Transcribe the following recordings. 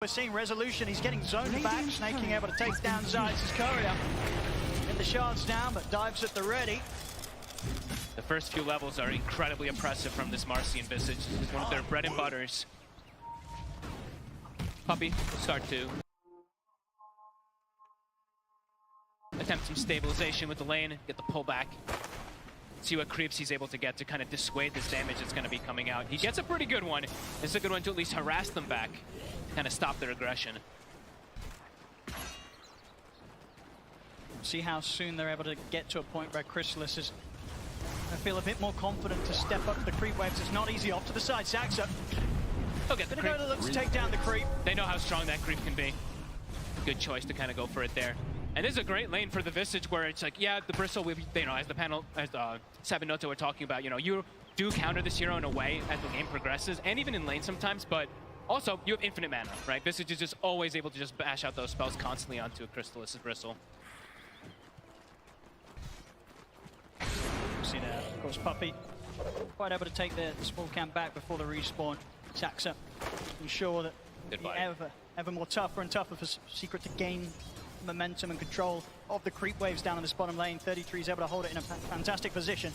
We're seeing resolution. He's getting zoned back, snaking able to take down Zayas' courier. Get the shards down, but dives at the ready. The first few levels are incredibly oppressive from this Marcy and Visage. It's one of their bread and butters. Puppey will start to attempt some stabilization with the lane, get the pullback. See what creeps he's able to get to kind of dissuade this damage that's going to be coming out. He gets a pretty good one. It's a good one to at least harass them back, kind of stop their aggression. See how soon they're able to get to a point where Chrysalis is, I feel, a bit more confident to step up the creep waves. It's not easy. Off to the side, Saxa. He'll get the Gonna creep. go to look to take down the creep. They know how strong that creep can be. Good choice to kind of go for it there. And this is a great lane for the Visage where it's like, yeah, the Bristle, you know, as the panel, as Seb and Noto were talking about, you know, you do counter this hero in a way as the game progresses, and even in lane sometimes, but also you have infinite mana, right? Visage is just always able to just bash out those spells constantly onto a Crystallis' Bristle. See there, of course, Puppey quite able to take the small camp back before the respawn. Saxa ensure that ever more tougher and tougher for Secret to gain momentum and control of the creep waves down in this bottom lane. 33 is able to hold it in a fantastic position.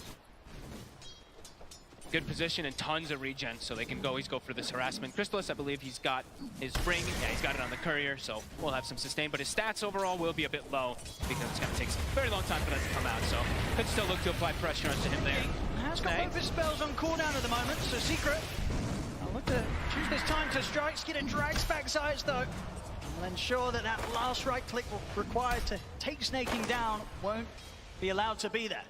Good position and tons of regen, so they can always go for this harassment. Crystallis, I believe he's got his ring. Yeah, he's got it on the courier, so we'll have some sustain. But his stats overall will be a bit low because it's going to take a very long time for that to come out. So could still look to apply pressure onto him there. Has got both his spells on cooldown at the moment, so Secret will look to choose this time to strike. Skidder drags back Zayas though. We'll ensure that that last right click required to take Snaking down won't be allowed to be there.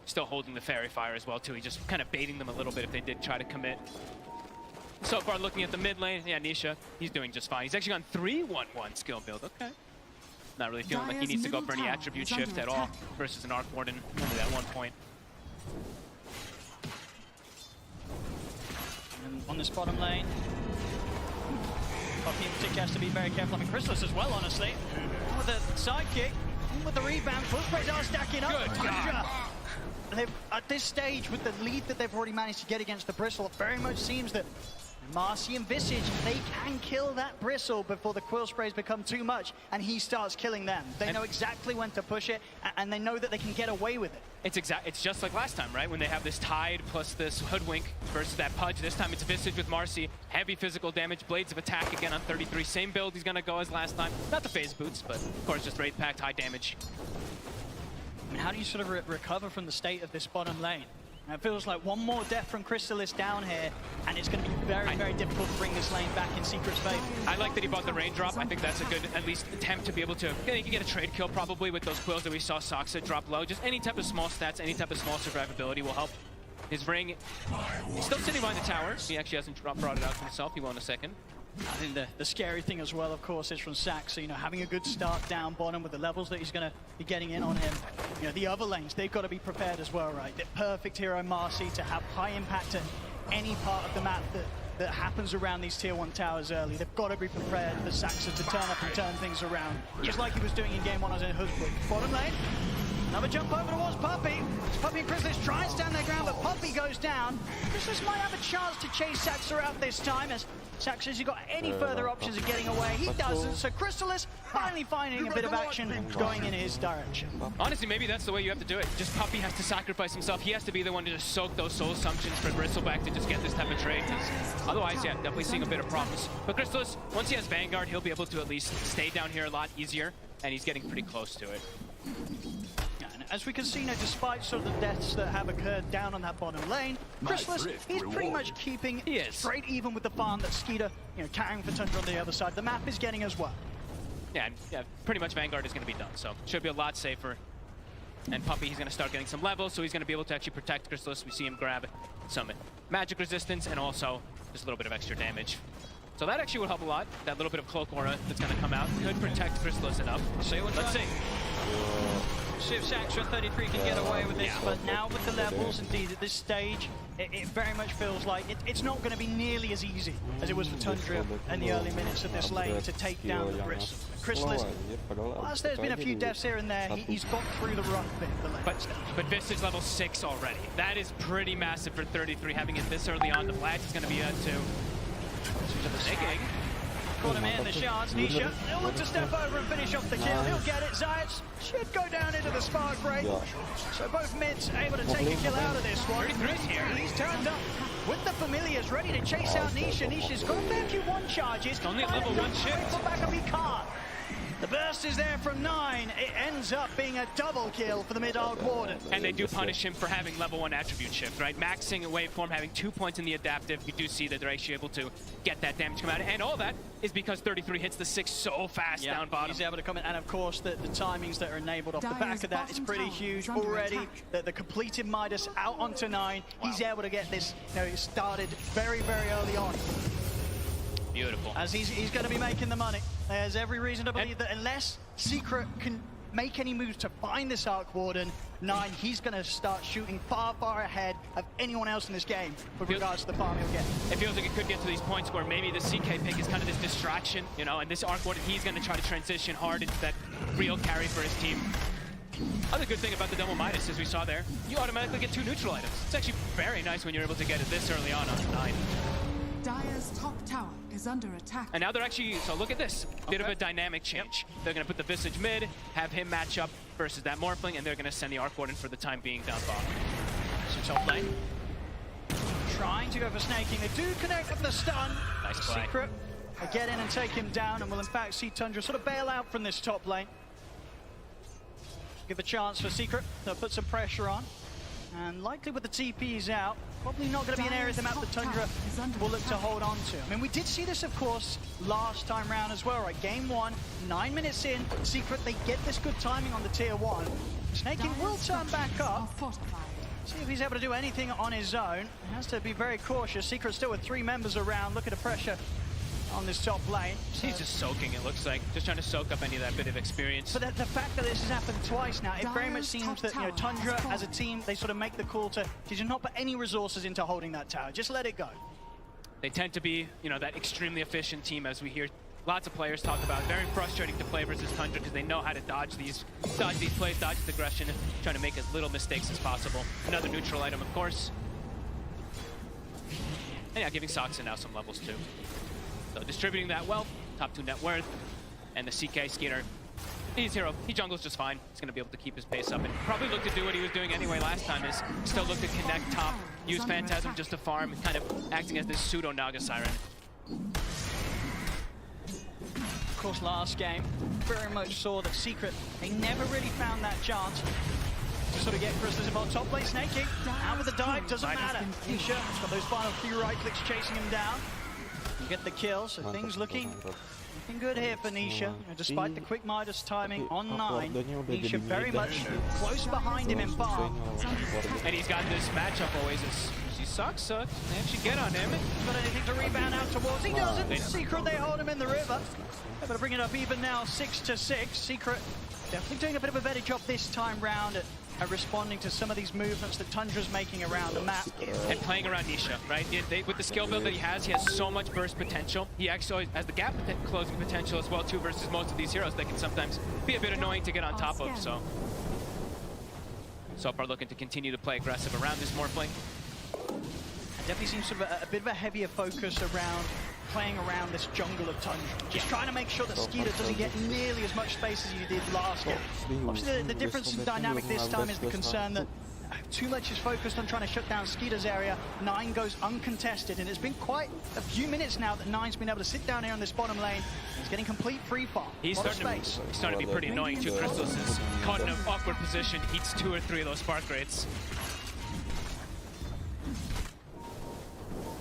Still holding the Fairy Fire as well too. He's just kind of baiting them a little bit if they did try to commit. So far looking at the mid lane, yeah, Nisha, he's doing just fine. He's actually gone 3-1-1 skill build, okay. Not really feeling like he needs to go for any attribute shift at all versus an Arc Warden, only at one point. And on this bottom lane, Puppey in particular has to be very careful. I mean, Chrysalis as well, honestly. With the sidekick, with the rebound, push sprays are stacking up. Good God. At this stage, with the lead that they've already managed to get against the Bristle, it very much seems that Marcy and Visage, they can kill that Bristle before the quill sprays become too much and he starts killing them. They know exactly when to push it, and they know that they can get away with it. It's just like last time, right? When they have this Tide plus this Hoodwink versus that Pudge. This time it's Visage with Marcy. Heavy physical damage, Blades of Attack again on 33. Same build he's gonna go as last time. Not the phase boots, but of course just Wraith Pact, high damage. I mean, how do you sort of recover from the state of this bottom lane? And it feels like one more death from Crystallis down here, and it's going to be very, very difficult to bring this lane back in Secret's favor. I like that he bought the raindrop. I think that's a good, at least, attempt to be able to, he can get a trade kill probably with those quills that we saw Saxa drop low. Just any type of small stats, any type of small survivability will help. His ring, he's still sitting behind the tower. He actually hasn't brought it out himself. He will in a second. I think the scary thing as well, of course, is from Saxa, you know, having a good start down bottom with the levels that he's going to be getting in on him. You know, the other lanes, they've got to be prepared as well, right? The perfect hero Marcy to have high impact at any part of the map that happens around these tier 1 towers early. They've got to be prepared for Saxa to turn up and turn things around, just like he was doing in game 1 as in Hoodwink. Bottom lane. Another jump over towards Puppey. Puppey and Chrysalis try and stand their ground, but Puppey goes down. Chrysalis might have a chance to chase Saxa out this time, as Saxa says he's got any further options of getting away. He doesn't, so Chrysalis finally finding a bit of action going in his direction. Honestly, maybe that's the way you have to do it. Just Puppey has to sacrifice himself. He has to be the one to just soak those soul assumptions for Bristleback to just get this type of trade. Otherwise, yeah, definitely seeing a bit of promise. But Crystallis, once he has Vanguard, he'll be able to at least stay down here a lot easier, and he's getting pretty close to it. As we can see now, despite sort of the deaths that have occurred down on that bottom lane, Chrysalis, he's pretty much keeping straight even with the farm that Skeeter, you know, carrying for Tundra on the other side. The map is getting as well. Yeah, pretty much Vanguard is going to be done, so should be a lot safer. And Puppey, he's going to start getting some levels, so he's going to be able to actually protect Chrysalis. We see him grab some magic resistance and also just a little bit of extra damage. So that actually would help a lot. That little bit of cloak aura that's going to come out could protect Chrysalis enough. Let's see. See if Saxa and 33 can get away with this, but now with the levels, indeed, at this stage, it very much feels like it's not going to be nearly as easy as it was for Tundra in the early minutes of this lane to take down the Bristle. Chrysalis, whilst there's been a few deaths here and there, he's got through the rough bit of the lane. But Visage level 6 already. That is pretty massive for 33, having it this early on. The flash is going to be too. caught him in the shards. Nisha, he'll look to step over and finish off the kill. He'll get it. Zayas should go down into the spark break. So both mids able to take a kill out of this one. 33's here. He's turned up with the familiars, ready to chase out Nisha. Nisha's got a fair few one charges. Only a level 1 shift. Put back up, he can't. The burst is there from 9. It ends up being a double kill for the mid-Arc Warden. And they do punish him for having level 1 attribute shift, right? Maxing a waveform, having 2 points in the adaptive. You do see that they're actually able to get that damage come out. And all that is because 33 hits the 6 so fast down bottom. He's able to come in. And of course, the timings that are enabled off the back of that is pretty huge already. The completed Midas out onto 9. Wow. He's able to get this started very, very early on. Beautiful. As he's going to be making the money. There's every reason to believe that unless Secret can make any moves to find this Arc Warden, 9, he's going to start shooting far, far ahead of anyone else in this game with regards to the farm he'll get. It feels like it could get to these points where maybe the CK pick is kind of this distraction, you know, and this Arc Warden, he's going to try to transition hard into that real carry for his team. Other good thing about the double Midas, as we saw there, you automatically get 2 neutral items. It's actually very nice when you're able to get it this early on 9. Dire's top tower is under attack. And now they're actually, so look at this, bit of a dynamic change. Yep. They're going to put the Visage mid, have him match up versus that Morphling, and they're going to send the Arc Warden for the time being down bottom. So top lane. Trying to go for snaking. They do connect with the stun. Nice play. Secret. They get in and take him down, and will in fact see Tundra sort of bail out from this top lane. Give a chance for Secret. They'll put some pressure on. And likely with the TPs out, probably not going to be an area the map that Tundra will look to hold on to. I mean, we did see this, of course, last time round as well, right? Game 1, 9 minutes in, Secret, they get this good timing on the tier 1. Snaking will turn back up. See if he's able to do anything on his own. He has to be very cautious. Secret still with 3 members around, looking to pressure on this top lane. He's just soaking, it looks like. Just trying to soak up any of that bit of experience. But the fact that this has happened twice now, it very much seems that, Tundra as a team, they sort of make the call to just not put any resources into holding that tower. Just let it go. They tend to be, that extremely efficient team, as we hear lots of players talk about. Very frustrating to play versus Tundra because they know how to dodge these plays, dodge the aggression, trying to make as little mistakes as possible. Another neutral item, of course. And yeah, giving Soxon now some levels too. So distributing that wealth, top 2 net worth, and the CK Skeeter, he's hero. He jungles just fine. He's going to be able to keep his pace up and probably look to do what he was doing anyway last time, is still look to connect top, use Phantasm just to farm, kind of acting as this pseudo Naga Siren. Of course, last game, very much saw that Secret, they never really found that chance to sort of get Crystals involved. Top lane snaking, out with the dive, doesn't matter. Nisha has got those final few right clicks chasing him down. You get the kill, so things looking good here for Nisha. Despite the quick Midas timing on 9, Nisha very much close behind him in farm. And he's got this matchup always. She sucks. They actually get on him. Got anything to rebound out towards? He doesn't. Secret, they hold him in the river. Able to bring it up even now, 6-6. Secret definitely doing a bit of a better job this time round at responding to some of these movements that Tundra's making around the map. And playing around Nisha, right? With the skill build that he has so much burst potential. He actually has the gap closing potential as well too versus most of these heroes that can sometimes be a bit annoying to get on top of. So far looking to continue to play aggressive around this Morphling. Definitely seems sort of a bit of a heavier focus around playing around this jungle of Tundra. Just trying to make sure that Skeeter doesn't get nearly as much space as he did last game. Obviously, the difference in dynamic this time is the concern that too much is focused on trying to shut down Skeeter's area. 9 goes uncontested, and it's been quite a few minutes now that 9's been able to sit down here on this bottom lane. He's getting complete free farm. He's starting to be pretty annoying too. Crystals is caught in an awkward position, eats 2 or 3 of those spark rates.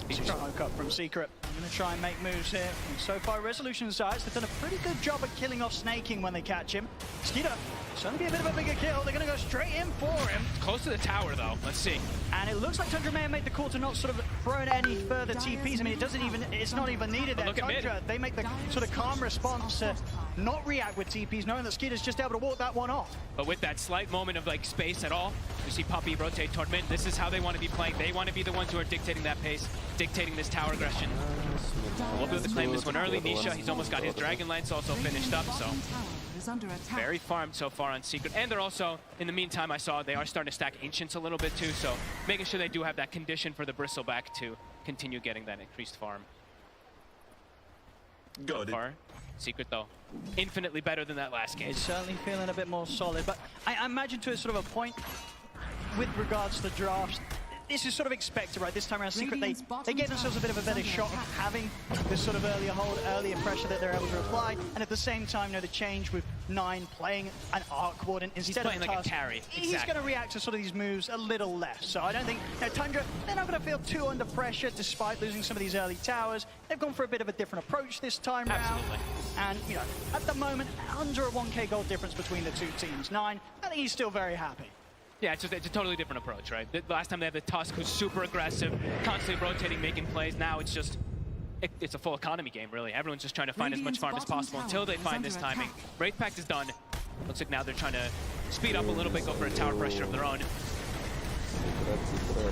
Smoke up from Secret. I'm going to try and make moves here. And so far, Resolution sides, they've done a pretty good job at killing off Snaking when they catch him. Skeeter, it's going to be a bit of a bigger kill. They're going to go straight in for him. Close to the tower, though. Let's see. And it looks like Tundra may have made the call to not sort of throw in any further TPs. I mean, it's not even needed there. Tundra, they make the sort of calm response to not react with TPs, knowing that Skeeter's just able to walk that one off. But with that slight moment of space at all, you see Puppey rotate toward mid. This is how they want to be playing. They want to be the ones who are dictating that pace, dictating this tower aggression. We'll be able to claim this one early. Nisha, he's almost got his Dragon Lance also finished up, so very farmed so far on Secret. And they're also, in the meantime, I saw they are starting to stack Ancients a little bit too, so making sure they do have that condition for the Bristleback to continue getting that increased farm. so far. Secret though, infinitely better than that last game. It's certainly feeling a bit more solid, but I imagine to a sort of a point with regards to the drafts, this is sort of expected, right? This time around, Secret, they gave themselves a bit of a better shot of having this sort of earlier hold, earlier pressure that they're able to apply, and at the same time, the change with 9 playing an arc warden instead playing of like a carry. He's going to react to sort of these moves a little less. So I don't think Tundra, they're not going to feel too under pressure despite losing some of these early towers. They've gone for a bit of a different approach this time round. And at the moment, under a 1k gold difference between the two teams. 9, I think he's still very happy. Yeah, it's a totally different approach, right? The last time they had the Tusk, who's super aggressive, constantly rotating, making plays. Now it's just, it's a full economy game, really. Everyone's just trying to find as much farm as possible until they find this timing. Wraith Pact is done. Looks like now they're trying to speed up a little bit, go for a tower pressure of their own.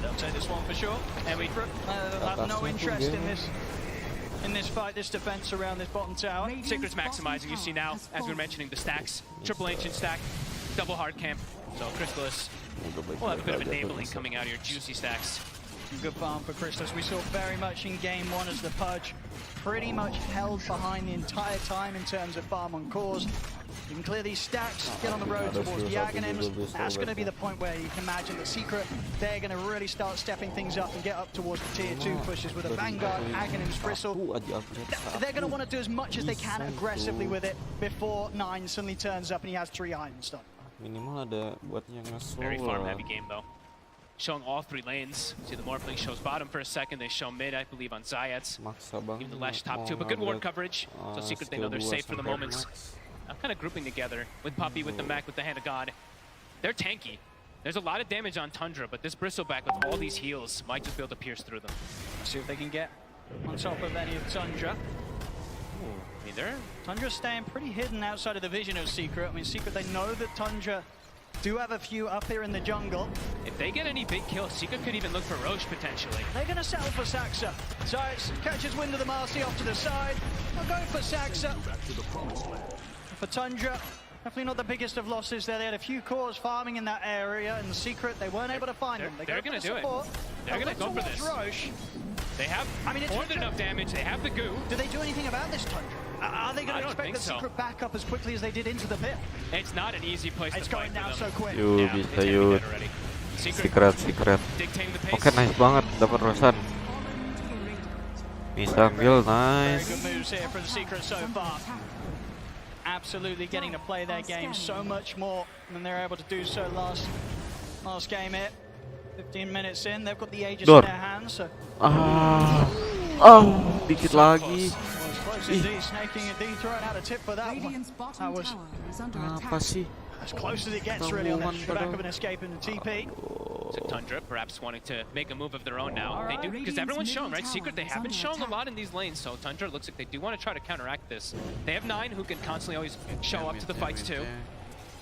They'll take this one for sure. And we have no interest in this fight, this defense around this bottom tower. Secret's maximizing. You see now, as we were mentioning, the stacks. Triple Ancient stack, double hard camp. So Chrysalis will have a bit of enabling coming out of your juicy stacks. Good farm for Chrysalis. We saw very much in game 1 as the Pudge pretty much held behind the entire time in terms of farm on cores. You can clear these stacks, get on the road towards the Aghanims. That's going to be the point where you can imagine that Secret, they're going to really start stepping things up and get up towards the tier 2 pushes with a Vanguard, Aghanims, Bristle. They're going to want to do as much as they can aggressively with it before 9 suddenly turns up and he has 3 irons done. Minimal ada buatnya nge-slow. Very farm heavy game though. Showing all 3 lanes. See the Morphling shows bottom for a second. They show mid, I believe, on Zayats. Even the Lash top 2, but good ward coverage. So Secret, they know they're safe for the moment. I'm kind of grouping together with Puppey, with the mech, with the Hand of God. They're tanky. There's a lot of damage on Tundra, but this Bristleback with all these heals might just be able to pierce through them. Let's see if they can get on top of any of Tundra. I mean, Tundra's staying pretty hidden outside of the vision of Secret. I mean, Secret, they know that Tundra do have a few up here in the jungle. If they get any big kills, Secret could even look for Roche potentially. They're going to settle for Saxa. Zayats catches wind of the Marcy off to the side. They're going for Saxa. For Tundra, definitely not the biggest of losses there. They had a few cores farming in that area. In the Secret, they weren't able to find them. They're going to do it. They're going to go for this. Roche. They have more than enough damage. They have the goo. Do they do anything about this Tundra? Are they going to expect the Secret back up as quickly as they did into the pit? It's not an easy place to fight. It's going down so quick. Yuk, bisa yuk. Secret. Oke, nice banget. Dapat rosan. Bisa ambil, nice. Very good moves here from Secret so far. Absolutely getting to play their game so much more than they're able to do so last game here. 15 minutes in, they've got the Aegis in their hands. So. Dikit lagi. Snaking and Dean throwing out a tip for that one. That was Apa sih? as close as it gets really on the back of an escape in the TP. So Tundra perhaps wanting to make a move of their own now. They do, because everyone's shown, right? Secret, they haven't shown a lot in these lanes, so Tundra looks like they do want to try to counteract this. They have 9 who can constantly always show up to the fights too.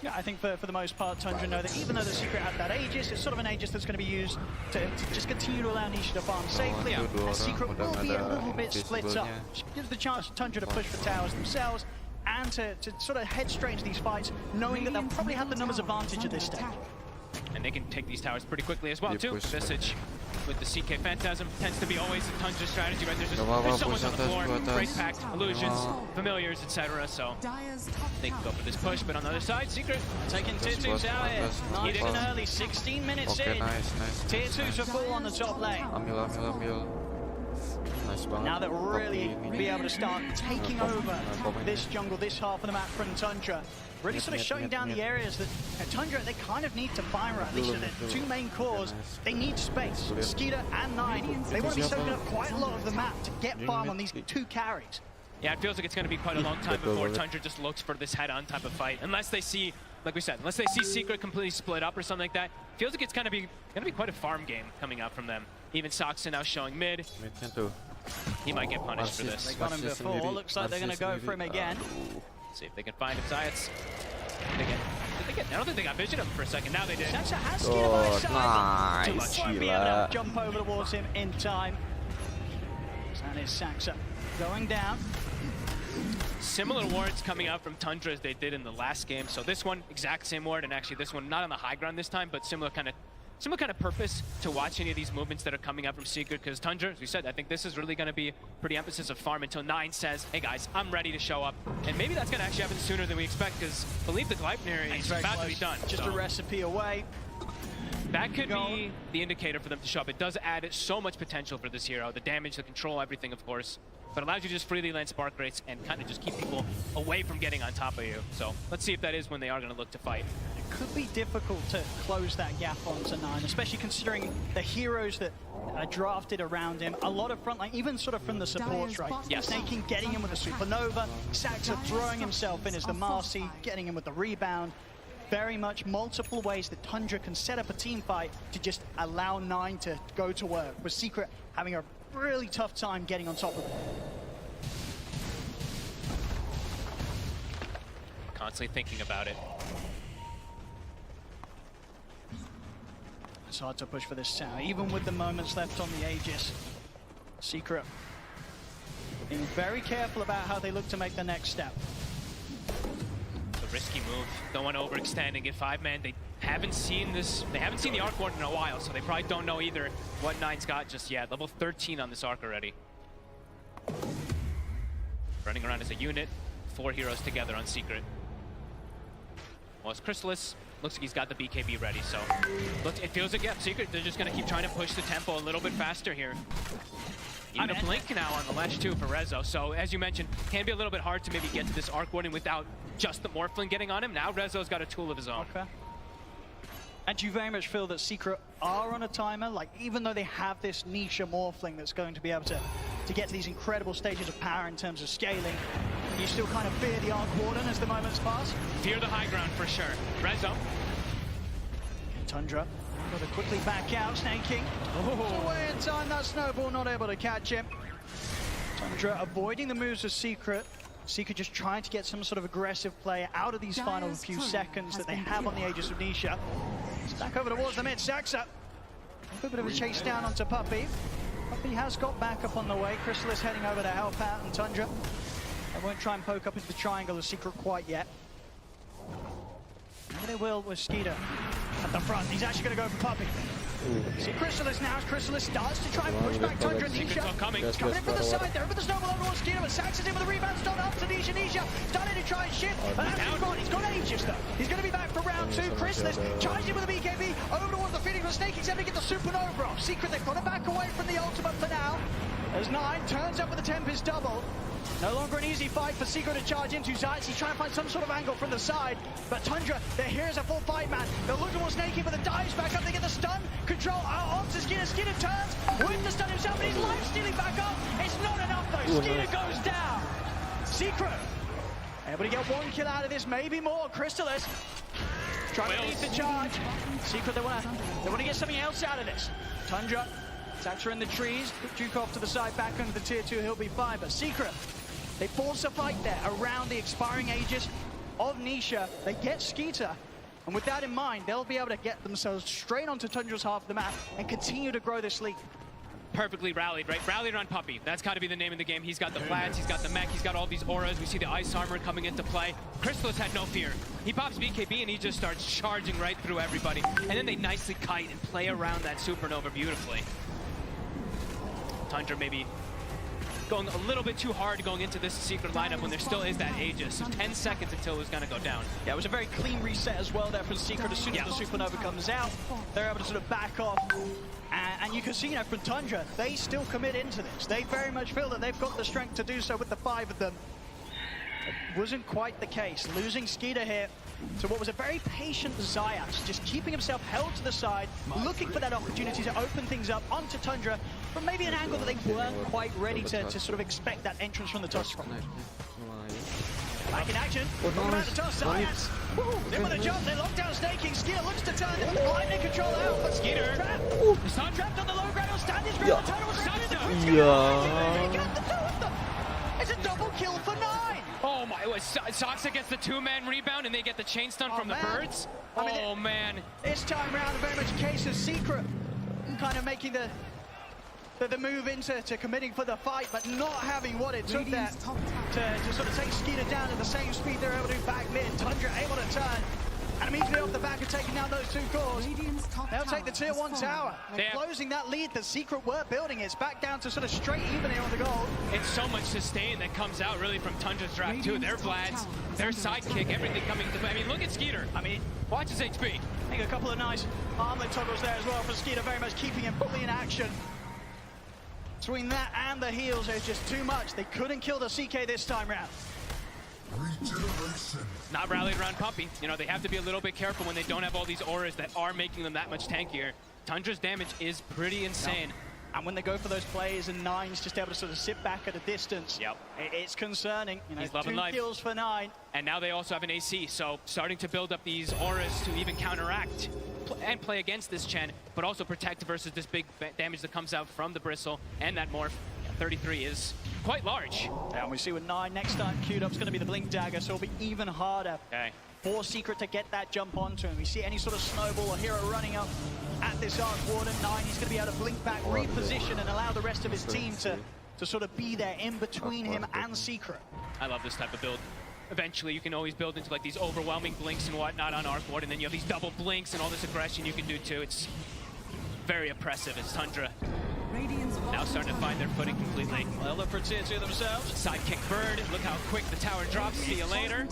Yeah, I think for the most part, Tundra know that even though the Secret had that Aegis, it's sort of an Aegis that's going to be used to just continue to allow Nisha to farm safely. And Secret will be a little bit split up. Gives the chance for Tundra to push for towers themselves and to sort of head straight into these fights, knowing that they'll probably have the numbers advantage at this stage. And they can take these towers pretty quickly as well, too. Visage with the CK Phantasm tends to be always a Tundra strategy, right? There's so much on the floor, Wraith Pact, illusions, familiars, etc. So they can go for this push, but on the other side, Secret taking tier 2s out here. Nice and early, 16 minutes in. Tier 2s are full on the top lane. Ambil. Nice banget. Now they'll really be able to start taking over this jungle, this half of the map from Tundra. Really sort of shutting down the areas that Tundra, they kind of need to fire, at least in the 2 main cores. They need space. Skeeter and 9, they want to be soaking up quite a lot of the map to get farm on these 2 carries. Yeah, it feels like it's going to be quite a long time before Tundra just looks for this head-on type of fight. Unless they see, like we said, unless they see Secret completely split up or something like that. Feels like it's going to be quite a farm game coming out from them. Even Soxon now showing mid. He might get punished for this. They got him before. Looks like they're going to go for him again. See if they can find him. Zayats. I don't think they got vision of him for a second. Now they did. Saxa has Skeeter by his side. Nice. Too much. Won't be able to jump over towards him in time. And it's Saxa going down. Similar wards coming out from Tundra as they did in the last game. So this one, exact same ward, and actually this one not on the high ground this time, but similar kind of similar kind of purpose to watch any of these movements that are coming up from Secret, because Tundra, as we said, I think this is really going to be pretty emphasis of farm until 9 says, hey guys, I'm ready to show up. And maybe that's going to actually happen sooner than we expect, because I believe the Gleipnir is about to be done. Just a recipe away. That could be the indicator for them to show up. It does add so much potential for this hero. The damage, the control, everything, of course. But allows you to just freely land spark rates and kind of just keep people away from getting on top of you. So let's see if that is when they are going to look to fight. It could be difficult to close that gap onto 9, especially considering the heroes that are drafted around him. A lot of frontline, even sort of from the supports, right? Yes. Snaking, getting him with the supernova. Saxa throwing himself in as the Marcy, getting him with the rebound. Very much multiple ways that Tundra can set up a team fight to just allow 9 to go to work, with Secret having a really tough time getting on top of it. Constantly thinking about it. It's hard to push for this tower, even with the moments left on the Aegis. Secret being very careful about how they look to make the next step. It's a risky move. Don't want to overextend and get 5-man. They haven't seen this. They haven't seen the Arc Warden in a while, so they probably don't know either what 9's got just yet. Level 13 on this Arc already. Running around as a unit. 4 heroes together on Secret. Well, it's Chrysalis. Looks like he's got the BKB ready, so it feels like, yeah, Secret, they're just going to keep trying to push the tempo a little bit faster here. Even a blink now on the ledge too for Rezo, so as you mentioned, can be a little bit hard to maybe get to this Arc Warden without just the Morphling getting on him. Now Rezo's got a tool of his own. Okay. And do you very much feel that Secret are on a timer? Like, even though they have this niche Morphling that's going to be able to get to these incredible stages of power in terms of scaling, you still kind of fear the Arc Warden as the moments pass? Fear the high ground for sure. Rezo. Tundra got to quickly back out, snaking. Oh. Away in time, that snowball not able to catch him. Tundra avoiding the moves of Secret. Secret just trying to get some sort of aggressive play out of these final few seconds that they have on the Aegis of Nisha. It's back over towards the mid. Saxa. A bit of a chase down onto Puppey. Puppey has got back up on the way. Chrysalis heading over to help out, and Tundra. They won't try and poke up into the triangle of Secret quite yet. Maybe they will with Skeeter at the front. He's actually going to go for Puppey. See Chrysalis now as Chrysalis starts to try and push back Tundra and Nisha. Coming in from the side there, over the snowball over towards Skeeter, but Saxon's in with the rebound, stone up to Nisha. Nisha starting to try and shift, but that's gone. He's got Aegis though. He's going to be back for round 2. Chrysalis charging in with the BKB over towards the Phoenix, but Snake is able to get the supernova off. Secret, they've got to back away from the ultimate for now. As 9 turns up with the Tempest double. No longer an easy fight for Secret to charge into. Zayt's trying to find some sort of angle from the side, but Tundra, they're here as a full 5-man. They're looking towards Snakey, but the dives back up. They get the stun. Control out onto Skeeter. Skeeter turns with the stun himself, but his life stealing back up. It's not enough though. Skeeter goes down. Secret able to get 1 kill out of this, maybe more. Chrysalis trying to lead the charge. Secret, they want to get something else out of this. Tundra, Saxa in the trees. Duke off to the side, back under the tier 2. He'll be fine, but Secret, they force a fight there around the expiring Aegis of Nisha. They get Skeeter, and with that in mind, they'll be able to get themselves straight onto Tundra's half of the map and continue to grow this lead. Perfectly rallied, right? Rallied on Puppey. That's got to be the name of the game. He's got the flats, he's got the mech, he's got all these auras. We see the ice armor coming into play. Chrysalis had no fear. He pops BKB and he just starts charging right through everybody. And then they nicely kite and play around that supernova beautifully. Tundra maybe going a little bit too hard going into this Secret lineup when there still is that Aegis. So 10 seconds until it was going to go down. Yeah, it was a very clean reset as well there for the Secret. As soon as the supernova comes out, they're able to sort of back off. And you can see, from Tundra, they still commit into this. They very much feel that they've got the strength to do so with the 5 of them. It wasn't quite the case. Losing Skeeter here to what was a very patient Zayas, just keeping himself held to the side, looking for that opportunity to open things up onto Tundra, but maybe an angle that they weren't quite ready to sort of expect that entrance from the toss from. Back in action, talking about the toss, Zayas. In with a jump, they lock down Snaking. Skeeter looks to turn, they want the lightning control out, but Skeeter trapped on the low ground, he'll stand his ground, Tundra was trapped in the crit. He got the 2 of them. It's a double kill for 9. Oh my, Saxa gets the 2-man rebound and they get the chain stun from the birds. I mean, man. This time round, very much a case of Secret kind of making the move into committing for the fight, but not having what it took there to sort of take Skeeter down at the same speed they're able to back mid. Tundra able to turn And immediately off the back of taking down those two cores, Radiant's top they'll tower take the tier has 1 fallen. tower. They're closing that lead. The Secret were building. It's back down to sort of straight even here on the gold. It's so much sustain that comes out really from Tundra's draft too. Their Vlads, their sidekick, everything coming to play. I mean, look at Skeeter. I mean, watch his HP. I think a couple of nice armlet toggles there as well for Skeeter, very much keeping him fully in action. Between that and the heals, there's just too much. They couldn't kill the CK this time round. Not rallied around Puppy. You know, they have to be a little bit careful when they don't have all these auras that are making them that much tankier. Tundra's damage is pretty insane. Yep. And when they go for those plays and Nine's just able to sort of sit back at a distance, yep, it's concerning. You know, he's loving 2 life. kills for 9. And now they also have an AC, so starting to build up these auras to even counteract and play against this Chen, but also protect versus this big damage that comes out from the Bristle and that Morph. 33 is quite large. Yeah, and we see with 9 next time queued up is going to be the Blink Dagger, so it'll be even harder for Secret to get that jump onto him. We see any sort of snowball or hero running up at this Arc Warden. 9, he's going to be able to blink back, reposition, and allow the rest of his team to sort of be there in between him and Secret. I love this type of build. Eventually, you can always build into like these overwhelming blinks and whatnot on Arc Warden, and then you have these double blinks and all this aggression you can do too. It's very oppressive as Tundra now starting to find their footing completely. They'll look for tier 2 themselves. Sidekick Bird, look how quick the tower drops. See you later.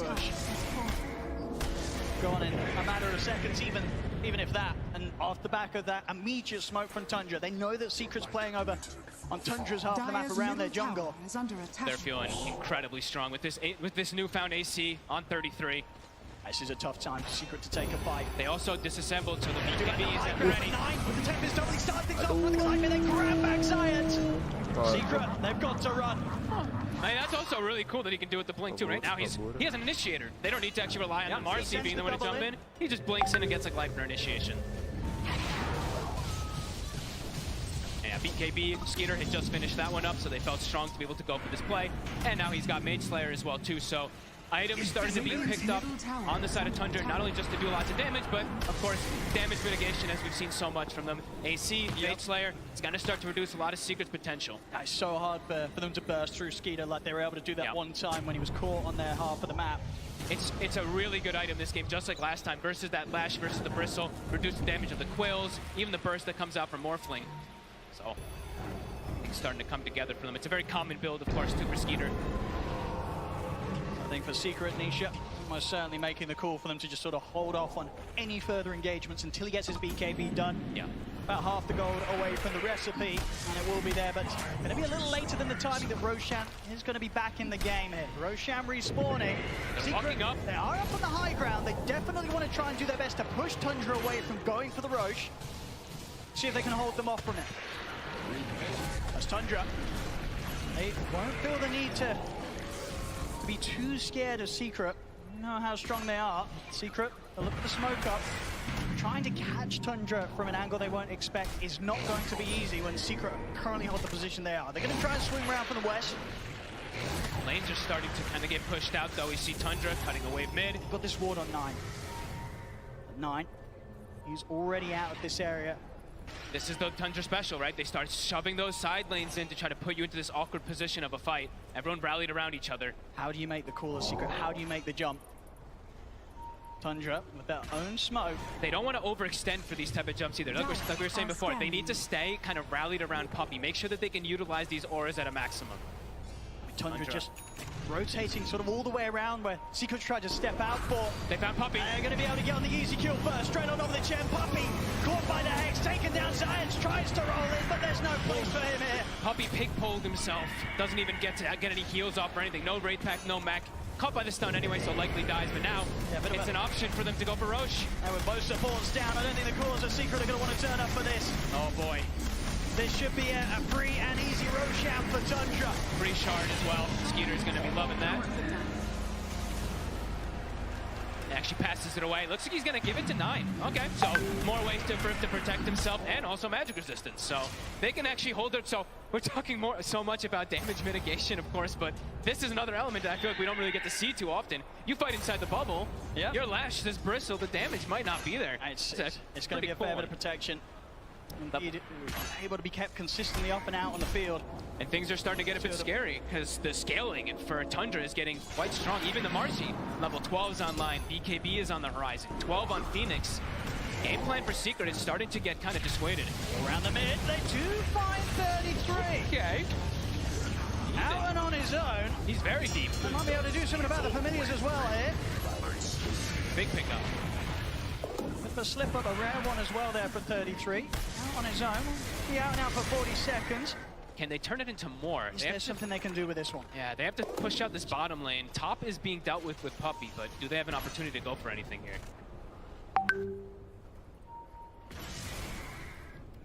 Gone in a matter of seconds, even if that. And off the back of that, immediate smoke from Tundra. They know that Secret's playing over on Tundra's half the map around their jungle. They're feeling incredibly strong with this newfound AC on 33. This is a tough time for Secret to take a fight. They also disassembled, so the BKB is ever ready. 9 with the Tempest doubling, start things off with the Glyph, and they grab back Science. Secret, they've got to run. I mean, that's also really cool that he can do it with the blink too. Right now, he has an initiator. They don't need to actually rely on the Marcy being the one to jump in. He just blinks in and gets a Glyph for initiation. Yeah, BKB, Skeeter had just finished that one up, so they felt strong to be able to go for this play. And now he's got Mage Slayer as well too, so items starting to be picked up on the side of Tundra, not only just to do lots of damage, but of course, damage mitigation, as we've seen so much from them. AC, Mage Slayer, it's going to start to reduce a lot of Secret's potential. It's so hard for them to burst through Skeeter like they were able to do that one time when he was caught on their half of the map. It's a really good item this game, just like last time, versus that Lash versus the Bristle, reduce the damage of the Quills, even the burst that comes out from Morphling. So, it's starting to come together for them. It's a very common build, of course, too, for Skeeter. I think for Secret, Nisha, almost certainly making the call for them to just sort of hold off on any further engagements until he gets his BKB done. Yeah. About half the gold away from the recipe, and it will be there, but it's going to be a little later than the timing that Roshan is going to be back in the game here. Roshan respawning. They're walking up. They are up on the high ground. They definitely want to try and do their best to push Tundra away from going for the Roche. See if they can hold them off from it. That's Tundra. They won't feel the need to be too scared of Secret. You know how strong they are. Secret, they'll look for the smoke up. Trying to catch Tundra from an angle they won't expect is not going to be easy when Secret currently hold the position they are. They're going to try and swing around from the west. Lanes are starting to kind of get pushed out, though. We see Tundra cutting a wave mid. Got this ward on 9. At 9, he's already out of this area. This is the Tundra special, right? They start shoving those side lanes in to try to put you into this awkward position of a fight. Everyone rallied around each other. How do you make the call of Secret? How do you make the jump? Tundra with their own smoke. They don't want to overextend for these type of jumps either. Like we were saying before, they need to stay kind of rallied around Puppy. Make sure that they can utilize these auras at a maximum. Tundra just rotating sort of all the way around where Secret tried to step out for. They found Puppy. They're going to be able to get on the easy kill first. Straight on over the chair. Puppy caught by the Hex, taken down. Science tries to roll in, but there's no place for him here. Puppy pig-poled himself. Doesn't even get any heals off or anything. No Wraith Pack, no mech. Caught by the stun anyway, so likely dies. But now it's an option for them to go for Roche. And with both supports down, I don't think the cores of Secret are going to want to turn up for this. Oh boy. This should be a free and easy Roshan for Tundra. Free shard as well. Skeeter's going to be loving that. He actually passes it away. Looks like he's going to give it to 9. Okay, so more ways for him to protect himself and also magic resistance. So they can actually hold it. So we're talking so much about damage mitigation, of course, but this is another element that I feel like we don't really get to see too often. You fight inside the bubble. Your Lash, this Bristle, the damage might not be there. It's going to be a fair bit of protection. Indeed, able to be kept consistently up and out on the field. And things are starting to get a bit scary because the scaling for Tundra is getting quite strong. Even the Marcy, level 12 is online. BKB is on the horizon. 12 on Phoenix. Game plan for Secret is starting to get kind of dissuaded. Around the mid, they do find 33. Okay. Out and on his own. He's very deep. They might be able to do something about the familiars as well here. Big pickup. Bit of a slip up, a rare one as well there for 33. Out on his own. Be out now for 40 seconds. Can they turn it into more? Is there something they can do with this one? Yeah, they have to push out this bottom lane. Top is being dealt with Puppey, but do they have an opportunity to go for anything here?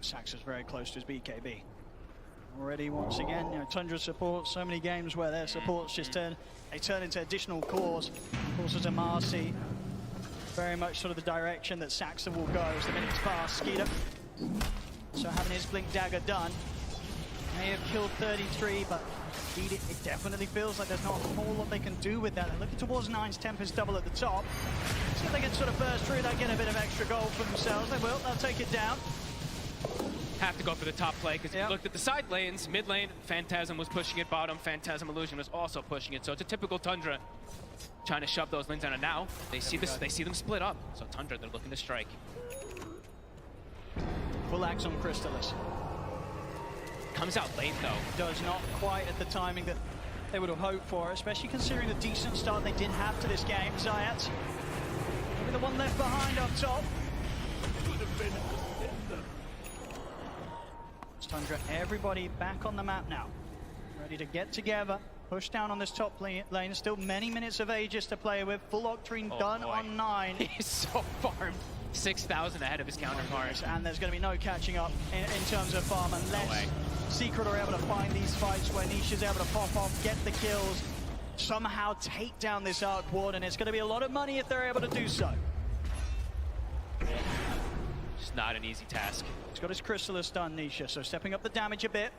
Saxa's very close to his BKB. Already, once again, Tundra support, so many games where their supports just turn into additional cores. Courses of Marcy, very much sort of the direction that Saxa will go as the minutes pass. Skeeter, so having his blink dagger done, may have killed 33, but indeed it definitely feels like there's not a whole lot they can do with that. They're looking towards Nine's Tempest double at the top. See if they can sort of burst through that, get a bit of extra gold for themselves. They will, they'll take it down. Have to go for the top play because if you looked at the side lanes, mid lane, Phantasm was pushing it, bottom, Phantasm Illusion was also pushing it. So it's a typical Tundra trying to shove those lanes down, and now they see this, they see them split up. So Tundra, they're looking to strike. Full axe on Crystallis. Comes out late though. Does not quite at the timing that they would have hoped for, especially considering the decent start they did have to this game. Zayat, maybe the one left behind up top. Tundra, everybody back on the map now. Ready to get together, push down on this top lane. Still many minutes of Aegis to play with. Full Octarine done on 9. He's so farmed. 6,000 ahead of his counterpart. And there's going to be no catching up in terms of farm unless Secret are able to find these fights where Nisha's able to pop off, get the kills, somehow take down this Arc Ward, and it's going to be a lot of money if they're able to do so. It's not an easy task. He's got his Crystallis done, Nisha, so stepping up the damage a bit.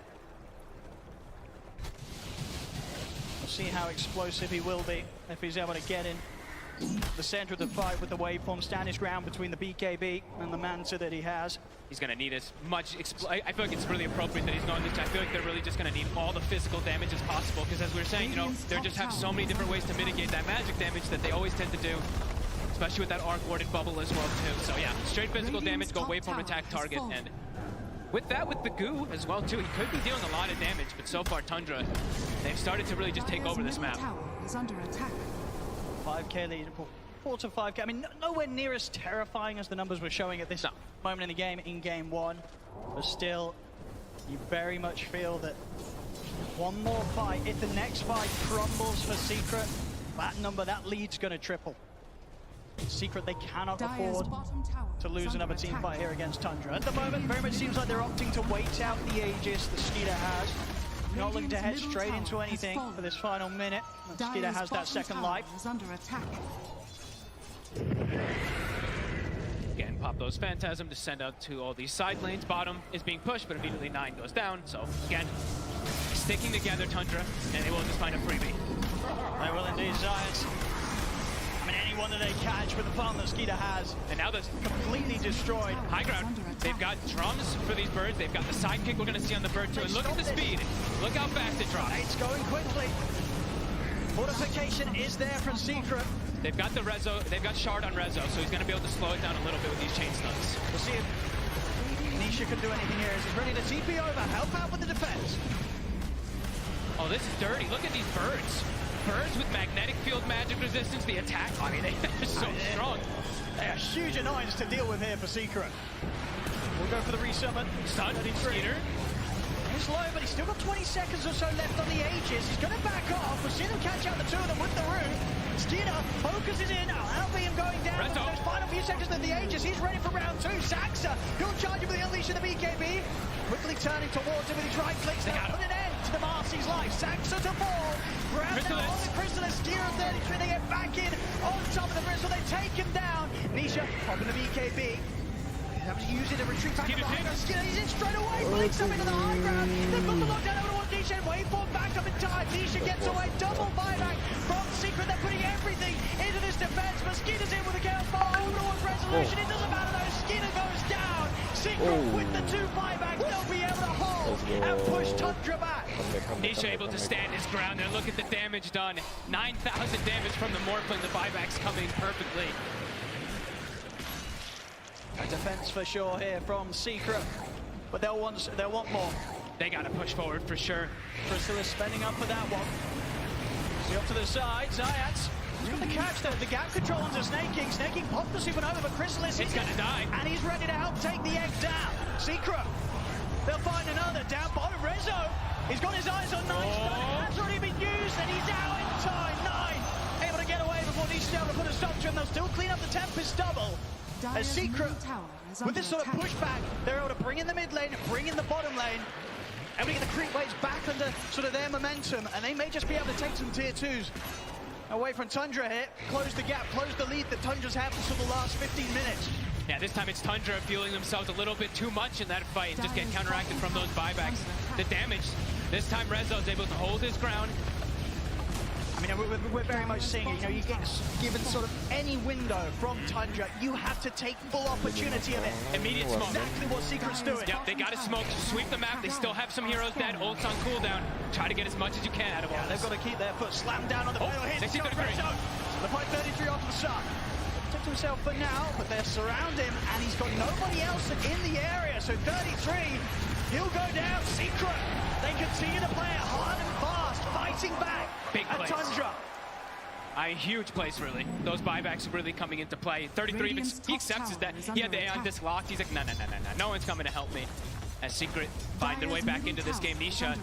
We'll see how explosive he will be if he's able to get in the center of the fight with the waveform, stand his ground between the BKB and the Manta that he has. He's going to need as much... I feel like it's really appropriate that he's going to... I feel like they're really just going to need all the physical damage as possible, because as we were saying, they just have so many different ways to mitigate that magic damage that they always tend to do. Especially with that arc warded bubble as well too. So yeah, straight physical damage, go waveform attack target, and with that, with the goo as well too, he could be dealing a lot of damage, but so far Tundra, they've started to really just take over this map. Is under attack. 5k lead, 4 to 5k. I mean, nowhere near as terrifying as the numbers were showing at this moment in the game, in game 1, but still, you very much feel that one more fight, if the next fight crumbles for Secret, that number, that lead's going to triple. Secret, they cannot afford to lose another team fight here against Tundra. At the moment, very much seems like they're opting to wait out the Aegis that Skeeter has. Not looking to head straight into anything for this final minute. Skeeter has that second life. Again, pop those Phantasm to send out to all these side lanes. Bottom is being pushed, but immediately 9 goes down. So again, sticking together Tundra, and they will just find a freebie. They will indeed, Giants. I mean, anyone that they catch with the farm that Skeeter has. And now that's completely destroyed. High ground. They've got drums for these birds. They've got the sidekick we're going to see on the bird too. And look at the speed. Look how fast it drops. It's going quickly. Fortification is there from Secret. They've got the Rezo. They've got Shard on Rezo, so he's going to be able to slow it down a little bit with these chain stuns. We'll see if Nisha can do anything here as he's ready to TP over. Help out with the defense. Oh, this is dirty. Look at these birds. Birds with magnetic field magic resistance, the attack, I mean, they're so strong. They are huge annoyance to deal with here for Secret. We'll go for the resummon. Stun, Skeeter. He's low, but he's still got 20 seconds or so left on the Aegis. He's going to back off. We'll see them catch out the two of them with the root. Skeeter focuses in. That'll be him going down. Those final few seconds of the Aegis. He's ready for round 2. Saxa, he'll charge him with the unleash of the BKB. Quickly turning towards him with his right clicks. They put an end to the Marcy's life. Saxa to fall. Grab now on the Crystallis. Skeeter 33. They get back in on top of the Bristle. They take him down. Nisha popping the BKB. Having to use it to retreat back to the high ground. Skeeter, he's in straight away. Blinks up into the high ground. They've got the lockdown over towards Nisha. Waveform back up in time. Nisha gets away. Double buyback from Secret. They're putting everything into this defense. But Skeeter's in with a chaos ball. Over towards Resolution. It doesn't matter though. Skeeter goes down. Secret Secret with the 2 buybacks, they'll be able to hold and push Tundra back. Nisha able to stand his ground there. Look at the damage done. 9,000 damage from the Morphling. The buybacks coming perfectly. A defense for sure here from Secret, but they'll want more. They got to push forward for sure. Crystal is spending up for that one. See up to the side, Zayats. He's got the catch there, the gap control onto Snaking. Snaking popped the supernova, but Chrysalis He's gonna die. And he's ready to help take the egg down. Secret, they'll find another down bottom. Rezo, he's got his eyes on Nightbot. That's already been used, and he's out in time. 9, able to get away before he's able to put a stop to him. They'll still clean up the Tempest double. As Secret, with this sort of pushback, they're able to bring in the mid lane, bring in the bottom lane, able to get the creep waves back under sort of their momentum, and they may just be able to take some tier 2s away from Tundra here, close the gap, close the lead that Tundra's had for the last 15 minutes. Yeah, this time it's Tundra fueling themselves a little bit too much in that fight and just get counteracted from those buybacks. The damage, this time Rezo's able to hold his ground. I mean, we're very much seeing it. You know, you get given sort of any window from Tundra, you have to take full opportunity of it. Immediate smoke. Exactly what Secret's doing. Yep, they got to smoke, sweep the map. They still have some heroes dead. Ult's on cooldown. Try to get as much as you can out of all They've got to keep their foot slammed down on the fatal hit. 60-33. The fight 33 off to the side. Protect himself for now, but they're surrounding him, and he's got nobody else in the area. So 33, he'll go down. Secret, they continue to play it hard and fast, fighting back. Big at place. Tundra. A huge place, really. Those buybacks are really coming into play. 33, he accepts that. He had the Aeon disc locked. He's like, no one's coming to help me. As Secret find their way back into this game. Nisha,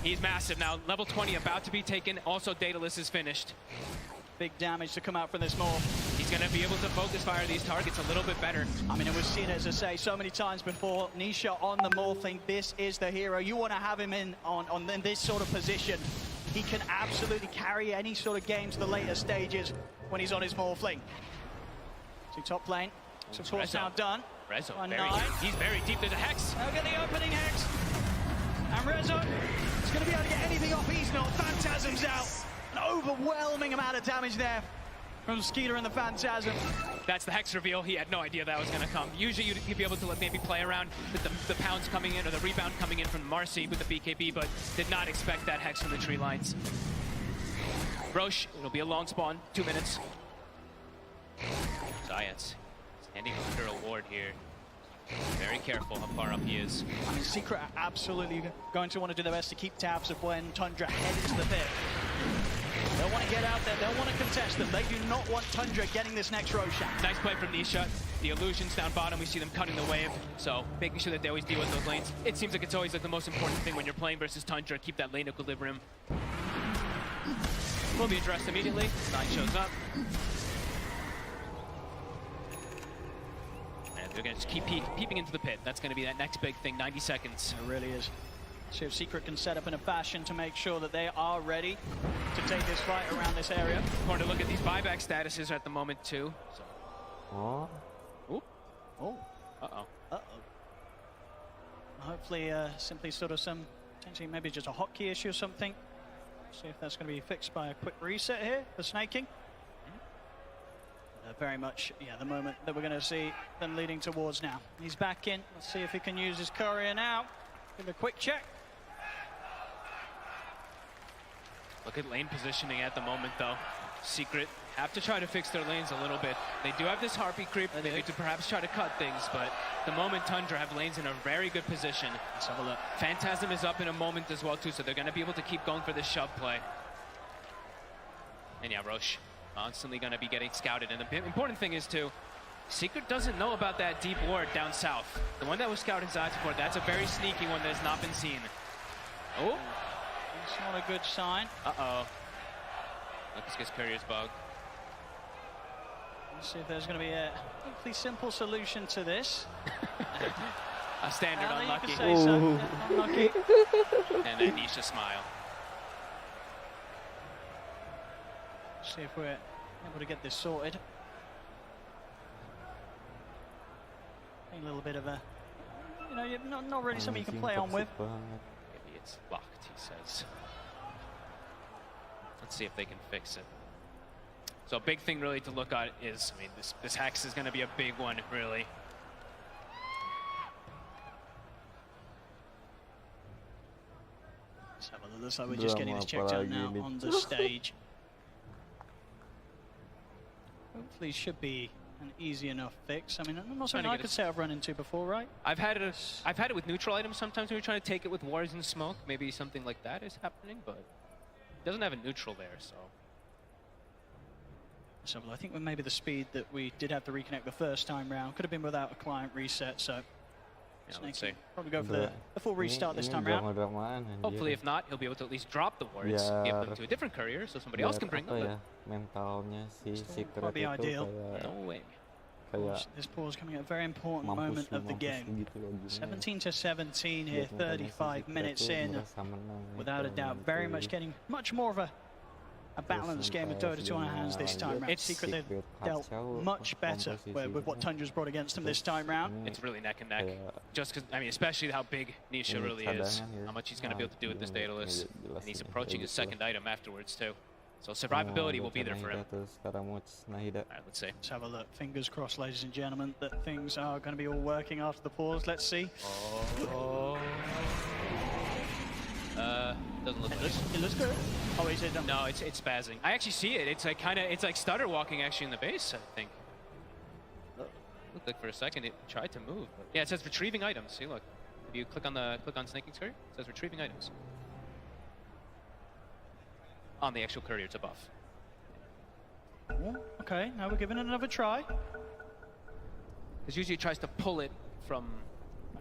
he's massive now. Level 20 about to be taken. Also, Daedalus is finished. Big damage to come out from this morph. He's going to be able to focus fire these targets a little bit better. I mean, it was seen, as I say, so many times before. Nisha on the morphling. This is the hero. You want to have him in this sort of position. He can absolutely carry any sort of game to the later stages when he's on his morphling. So top lane, so of course now done. Rezo, he's very deep. There's a Hex. Look at the opening Hex. And Rezo is going to be able to get anything off. He's not. Phantasm's out. An overwhelming amount of damage there from Skeeter and the Phantasm. That's the Hex reveal. He had no idea that was going to come. Usually you'd be able to maybe play around with the pounds coming in or the rebound coming in from Marcy with the BKB, but did not expect that Hex from the tree lines. Roche, it'll be a long spawn, 2 minutes. Zayats standing under a ward here. Very careful how far up he is. I mean, Secret are absolutely going to want to do their best to keep tabs of when Tundra head into the pit. They'll want to get out there, they'll want to contest them. They do not want Tundra getting this next Roshan. Nice play from Nisha. The illusions down bottom, we see them cutting the wave. So making sure that they always deal with those lanes. It seems like it's always like the most important thing when you're playing versus Tundra, keep that lane equilibrium. Will be addressed immediately. 9 shows up. And they're going to just keep peeping into the pit. That's going to be that next big thing, 90 seconds. It really is. See if Secret can set up in a fashion to make sure that they are ready to take this fight around this area. Important to look at these buyback statuses at the moment too. So. Oh. Ooh. Oh. Uh-oh. Uh-oh. Hopefully simply sort of some, potentially maybe just a hotkey issue or something. See if that's going to be fixed by a quick reset here for snaking. Very much, yeah, the moment that we're going to see them leading towards now. He's back in. Let's see if he can use his courier now. Give a quick check. Look at lane positioning at the moment, though. Secret have to try to fix their lanes a little bit. They do have this Harpy creep, maybe to perhaps try to cut things, but the moment Tundra have lanes in a very good position. Let's have a look. Phantasm is up in a moment as well, too, so they're going to be able to keep going for this shove play. And yeah, Roche constantly going to be getting scouted. And the important thing is, too, Secret doesn't know about that deep ward down south. The one that was scouted Zayats before, that's a very sneaky one that has not been seen. Oh. It's not a good sign. Uh-oh. Lucas gets Courier's bug. Let's see if there's going to be a hopefully simple solution to this. A standard unlucky. You can say so. Yeah, unlucky. And then Nisha smile. See if we're able to get this sorted. A little bit of a, you know, not really something you can play on with. Maybe it's locked, he says. Let's see if they can fix it. So a big thing really to look at is, I mean, this Hex is going to be a big one, really. looks like we're just getting this checked out now on the stage. Hopefully should be an easy enough fix. I mean, not something I could say I've run into before, right? I've had it with neutral items sometimes when you're trying to take it with wars and smoke. Maybe something like that is happening, but it doesn't have a neutral there, so. So I think maybe the speed that we did have to reconnect the first time round could have been without a client reset, so yeah, let's see. Probably go for the full restart this time round. Hopefully, if not, he'll be able to at least drop the wards, give them to a different courier so somebody else can bring them. Mentalnya si Secret Probably ideal. No way. This pause coming at a very important moment of the game. 17 to 17 here, 35 minutes in. Without a doubt, very much getting much more of a balanced game of Dota 2 on our hands this time round. Secret, they've dealt much better with what Tundra's brought against them this time round. It's really neck and neck. Just because, I mean, especially how big Nisha really is. How much he's going to be able to do with this Daedalus. And he's approaching his second item afterwards, too. So survivability will be there for him. Alright, let's see. Let's have a look. Fingers crossed, ladies and gentlemen, that things are going to be all working after the pause. Let's see. Doesn't look good. It looks good. Oh, is it? No, it's spazzing. I actually see it. It's like it's like stutter walking actually in the base, I think. Looked like for a second it tried to move. But yeah, it says retrieving items. See, look. If you click on snaking screen, it says retrieving items. On the actual courier, it's a buff. Oh, okay, now we're giving it another try. Because usually it tries to pull it from.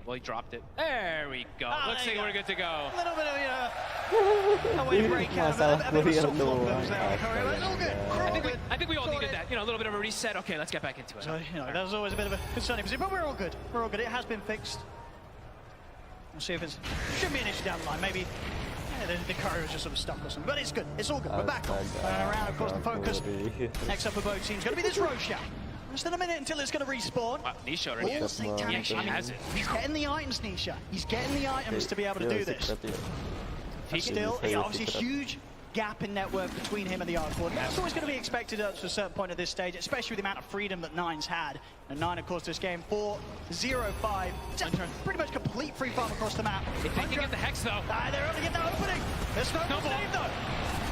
Well, he dropped it. There we go. Looks like we're good to go. A little bit of, a way to break out of a bit of a soft lock moves there on the courier. It's all good. I think we all needed that. You know, a little bit of a reset. Okay, let's get back into it. So, you know, that was always a bit of a concerning position, but we're all good. We're all good. It has been fixed. We'll see if it's. Shouldn't be an issue down the line. Maybe. Yeah, the courier was just sort of stuck or something, but it's good. It's all good. We're back on. Around, of course, the focus. Next up for both teams going to be this Roshan. Just in a minute until it's going to respawn. Nisha already has satanic. He has it. He's getting the items, Nisha. He's getting the items to be able to do this. Still, obviously a huge gap in net worth between him and the Arcboard. That's always going to be expected up to a certain point at this stage, especially with the amount of freedom that Nine's had. And Nine, of course, this game 4-0-5. Pretty much complete free farm across the map. If they can get the Hex, though. They're able to get that opening. There's no save, though.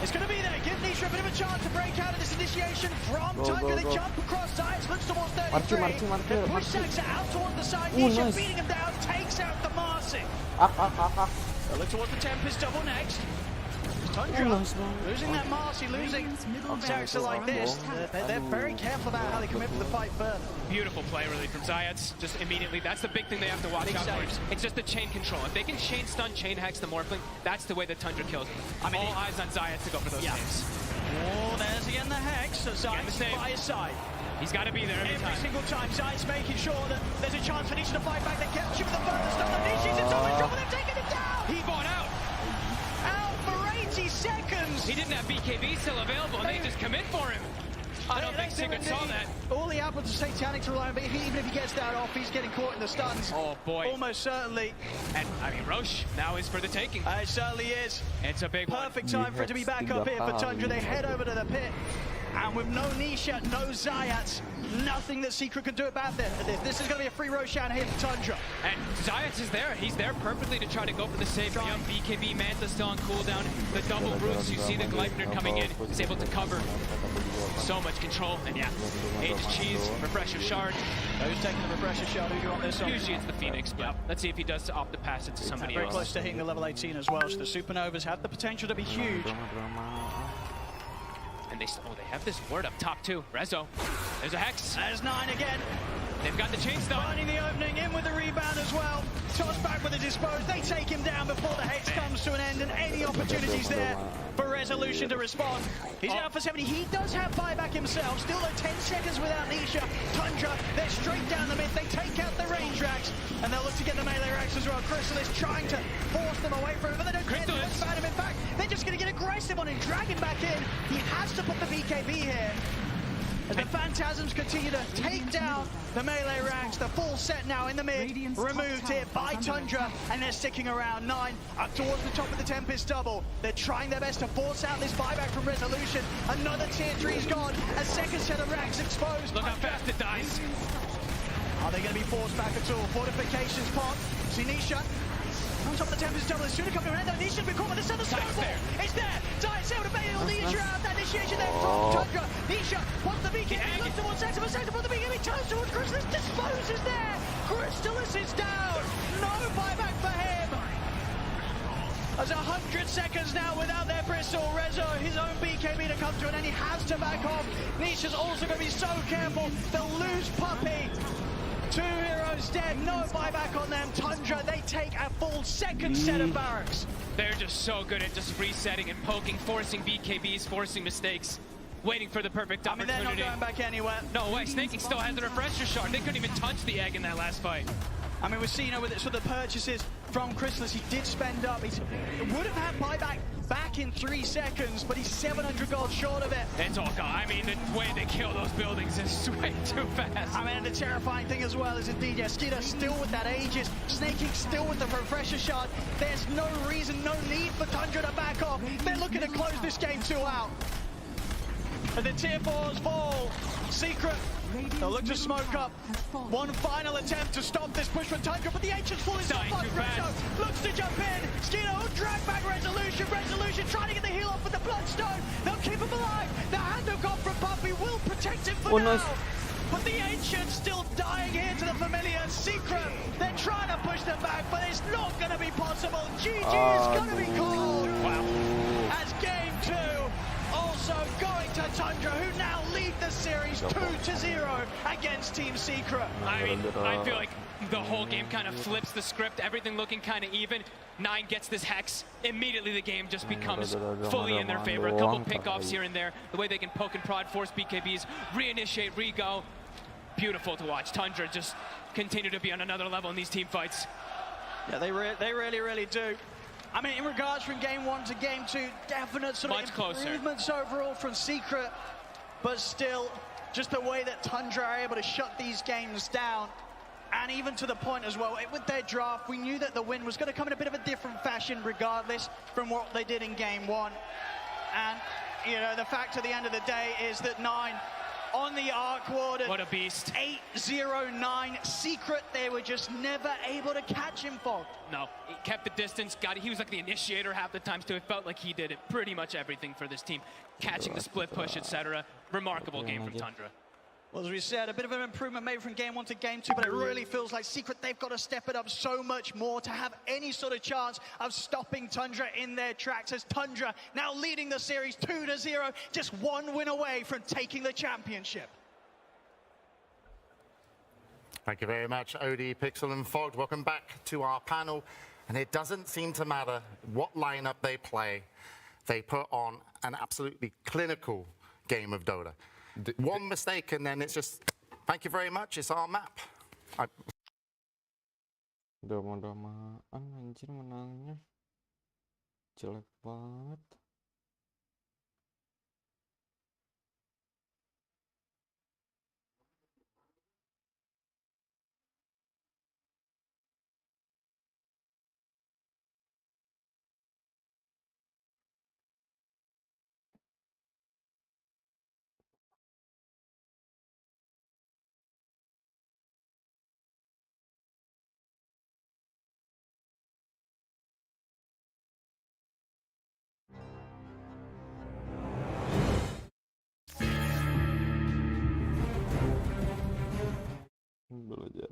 It's going to be there. Give Nisha a bit of a chance to break out of this initiation from Tundra. They jump across sides, looks towards 33. They push Saxa out towards the side. Nisha beating him down, takes out the Marcy. Look towards the Tempest double next. Tundra losing that Marcy, losing Saxa like this. They're very careful about how they commit to the fight further. Beautiful play really from Zayats. Just immediately, that's the big thing they have to watch out for. It's just the chain control. If they can chain stun, chain hex the Morphling, that's the way that Tundra kills. I mean, all eyes on Zayats to go for those chains. Oh, there's again the hex. So Zayats by his side. He's got to be there every single time. Zayats making sure that there's a chance for Nisha to fight back. They kept shooting the further stun. Nisha's in trouble. They're taking it down. He bought out. Out for 80 seconds. He didn't have BKB still available, and they just commit for him. I don't think Secret saw that. All the apples are satanic to rely on, but even if he gets that off, he's getting caught in the stuns. Oh boy. Almost certainly. And I mean, Roche now is for the taking. It certainly is. It's a big one. Perfect time for it to be back up here for Tundra. They head over to the pit. And with no Nisha, no Zayats, nothing that Secret can do about this. This is going to be a free Roshan here for Tundra. And Zayats is there. He's there perfectly to try to go for the save. Young BKB, Manta still on cooldown. The double roots, you see the Gleipnir coming in. He's able to cover. So much control. And yeah, Aegis Cheese, Refresher Shard. Who's taking the Refresher Shard? Who do you want this on? Usually it's the Phoenix, but let's see if he does opt to pass it to somebody else. Very close to hitting the level 18 as well, so the Supernovas have the potential to be huge. And they have this ward up top too. Rezo. There's a Hex. There's Nine again. They've got the chain stun. Finding the opening, in with the rebound as well. Toss back with the dispose. They take him down before the Hex comes to an end, and any opportunities there for Resolution to respond. He's out for 70. He does have buyback himself. Still at 10 seconds without Nisha. Tundra, they're straight down the mid. They take out the range racks, and they'll look to get the melee racks as well. Crystal is trying to force them away from him, but they don't care too much about him. In fact, they're just going to get aggressive on him, drag him back in. He has to put the BKB here. As the Phantasms continue to take down the melee ranks, the full set now in the mid, removed here by Tundra, and they're sticking around. Nine up towards the top of the Tempest double. They're trying their best to force out this buyback from Resolution. Another tier 3's gone, a second set of ranks exposed. Look how fast it dies. Are they going to be forced back at all? Fortifications pop. Sinisha On top of the Tempest double, it's soon to come to an end. He should be caught with the center snowball. It's there. Dice able to bail Nisha out. That initiation there from Tundra. Nisha wants the BKB. He looks towards Sector, but Sector for the BKB turns towards Chrysalis. Disposes there. Chrysalis is down. No buyback for him. There's 100 seconds now without their Bristle. Rezo, his own BKB to come to, and then he has to back off. Nisha's also going to be so careful. They'll lose Puppey. 2 heroes dead, no buyback on them. Tundra, they take a full second set of barracks. They're just so good at just resetting and poking, forcing BKBs, forcing mistakes, waiting for the perfect opportunity. I mean, they're not going back anywhere. No way, Snaking still has the refresher shard. They couldn't even touch the egg in that last fight. I mean, we've seen with it, so the purchases from Chrysalis, he did spend up. He would have had buyback back in 3 seconds, but he's 700 gold short of it. It's all gone. I mean, the way they kill those buildings is way too fast. I mean, the terrifying thing as well is indeed, yeah, Skidder still with that Aegis, Snaking still with the refresher shard. There's no reason, no need for Tundra to back off. They're looking to close this game 2 out. And the tier 4s fall. Secret, they'll look to smoke up. One final attempt to stop this push from Tundra, but the Ancient's falling so far. Rezo looks to jump in. Skidder will drag back Resolution. Resolution trying to get the heal off with the Bloodstone. They'll keep him alive. The handoff from Puppey will protect him for now. But the Ancient's still dying here to the familiar. Secret, they're trying to push them back, but it's not going to be possible. GG is going to be called. Wow. As game 2 also going to Tundra, who now lead the series 2-0 against Team Secret. I mean, I feel like the whole game kind of flips the script, everything looking kind of even. 9 gets this Hex, immediately the game just becomes fully in their favor. A couple pickoffs here and there, the way they can poke and prod, force BKBs, reinitiate, re-go. Beautiful to watch. Tundra just continue to be on another level in these team fights. Yeah, they really do. I mean, in regards from game 1 to game 2, definite sort of improvements overall from Secret, but still, just the way that Tundra are able to shut these games down, and even to the point as well, with their draft, we knew that the win was going to come in a bit of a different fashion regardless from what they did in game 1. And, you know, the fact at the end of the day is that 9 on the Arc Warden. What a beast. 8-0-9. Secret, they were just never able to catch him, Fog. No, he kept the distance, he was like the initiator half the time, so it felt like he did it pretty much everything for this team. Catching the split push, etc. Remarkable game from Tundra. Well, as we said, a bit of an improvement maybe from game 1 to game 2, but it really feels like Secret, they've got to step it up so much more to have any sort of chance of stopping Tundra in their tracks, as Tundra now leading the series 2-0, just 1 win away from taking the championship. Thank you very much, Odie, Pixel and Fogged. Welcome back to our panel. And it doesn't seem to matter what lineup they play. They put on an absolutely clinical game of Dota. One mistake and then it's just, thank you very much, it's our map. Doma-domaan anjir menangnya. Jelek banget.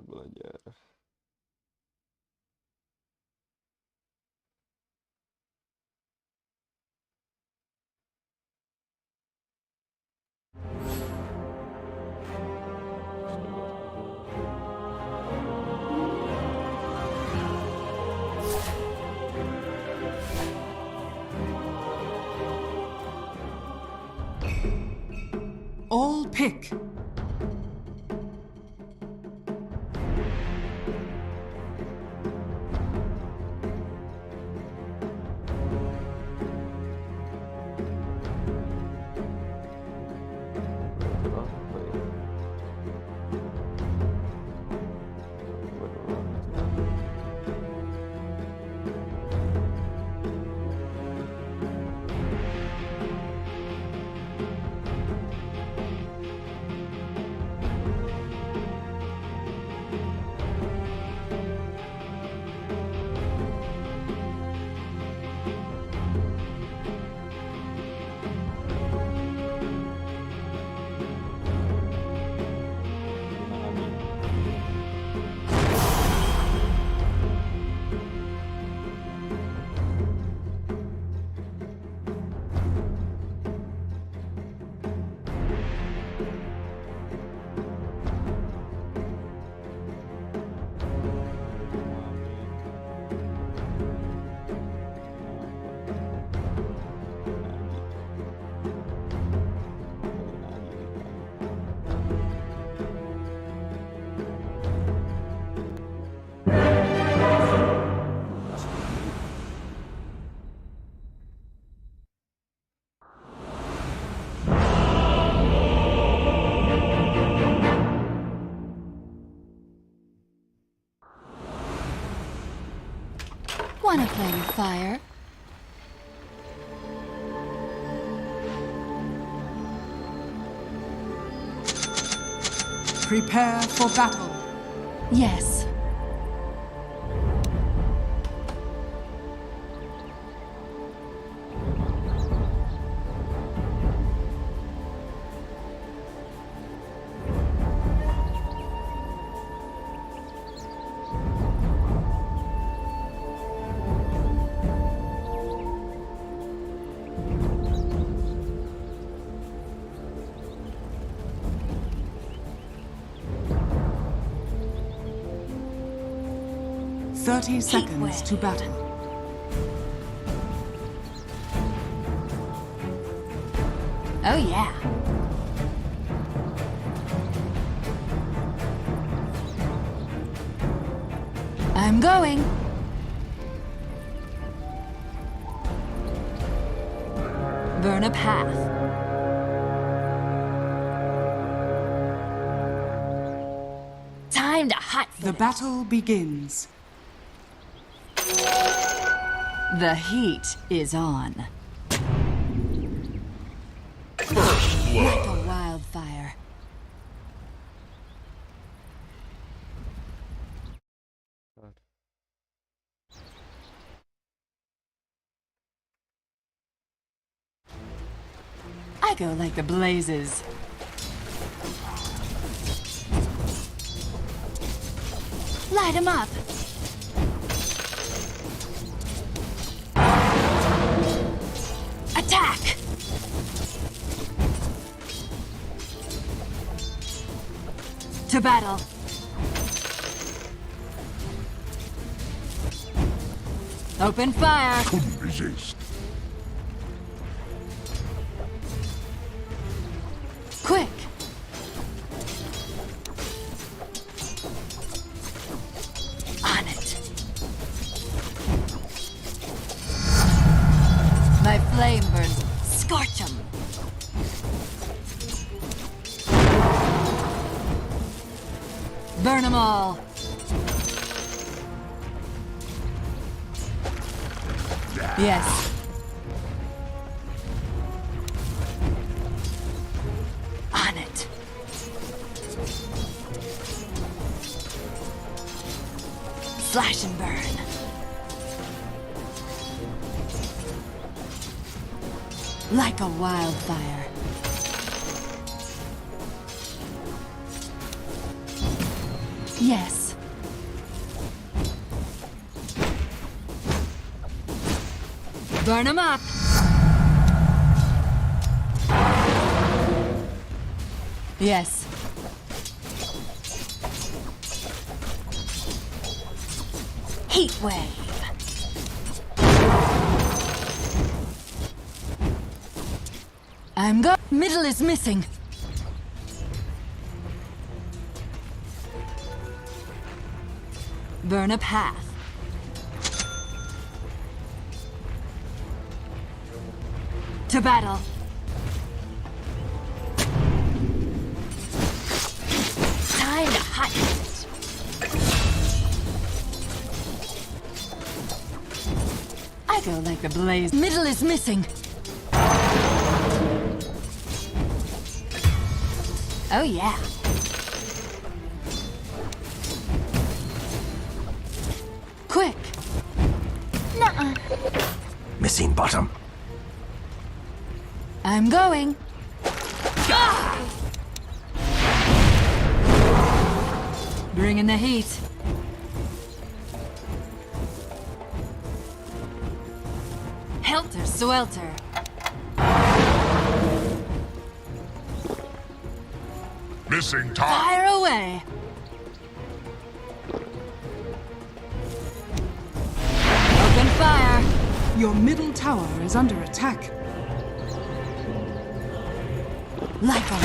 Belajar. All pick. Wanna play with fire? Prepare for battle. Yes. Thirty seconds to battle. Oh yeah. I'm going. Burn a path. Time to hot The battle begins. The heat is on. Like a wildfire. I go like the blazes. Light 'em up. Attack! To battle. Open fire. Couldn't resist. Quick. On it. My flame burns. Scorch 'em. Burn 'em all. Yes. On it. Slash and burn. Like a wildfire. Yes. Burn 'em up. Yes. Heat wave. I'm go. Middle is missing. Burn a path. To battle. Time to hot it. I go like the blaze. Middle is missing. Oh yeah. Quick. Nuh-uh. Missing bottom. I'm going. Ah! Bring in the heat. Helter swelter. Missing top. Fire away. Open fire. Your middle tower is under attack. Like a...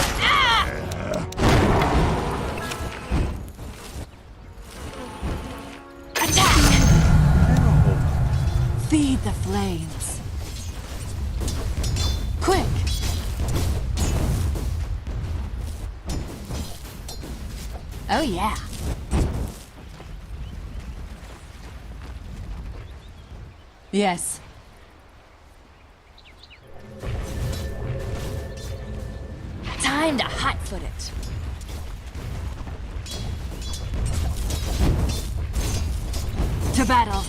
Attack! Feed the flames. Quick! Oh yeah. Yes. Time to hot-foot it. To battle.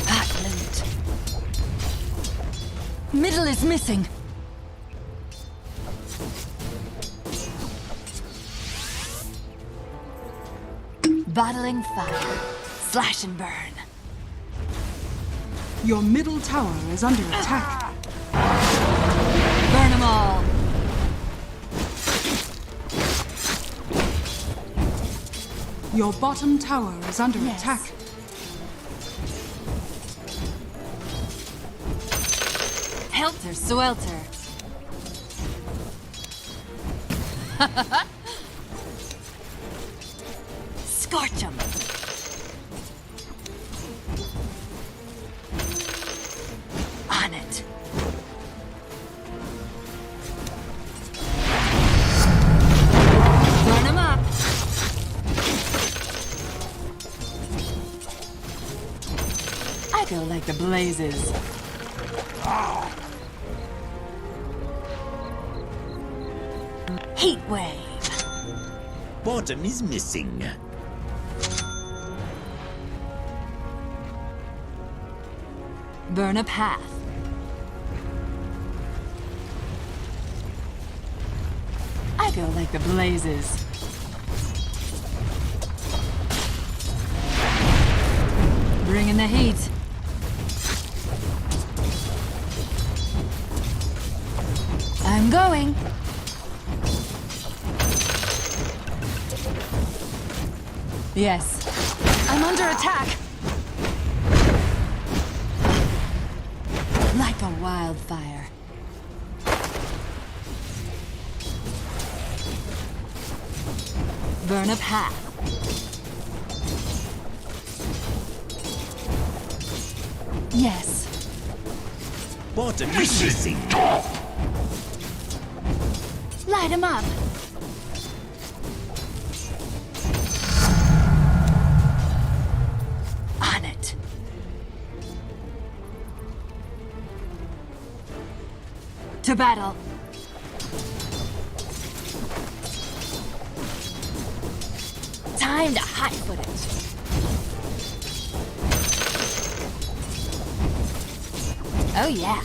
Hot limit. Middle is missing. Bottling fire. Slash and burn. Your middle tower is under attack. Burn them all. Your bottom tower is under Yes. attack. Helter Swelter. Scorch 'em. On it. Burn 'em up. I go like the blazes. Heat wave. Bottom is missing. Burn a path. I go like the blazes. Bring in the heat. I'm going. Yes. I'm under attack. Like a wildfire. Burn a path. Yes. Bottom is missing. Light 'em up. On it. To battle. Time to hot-foot it. Oh yeah.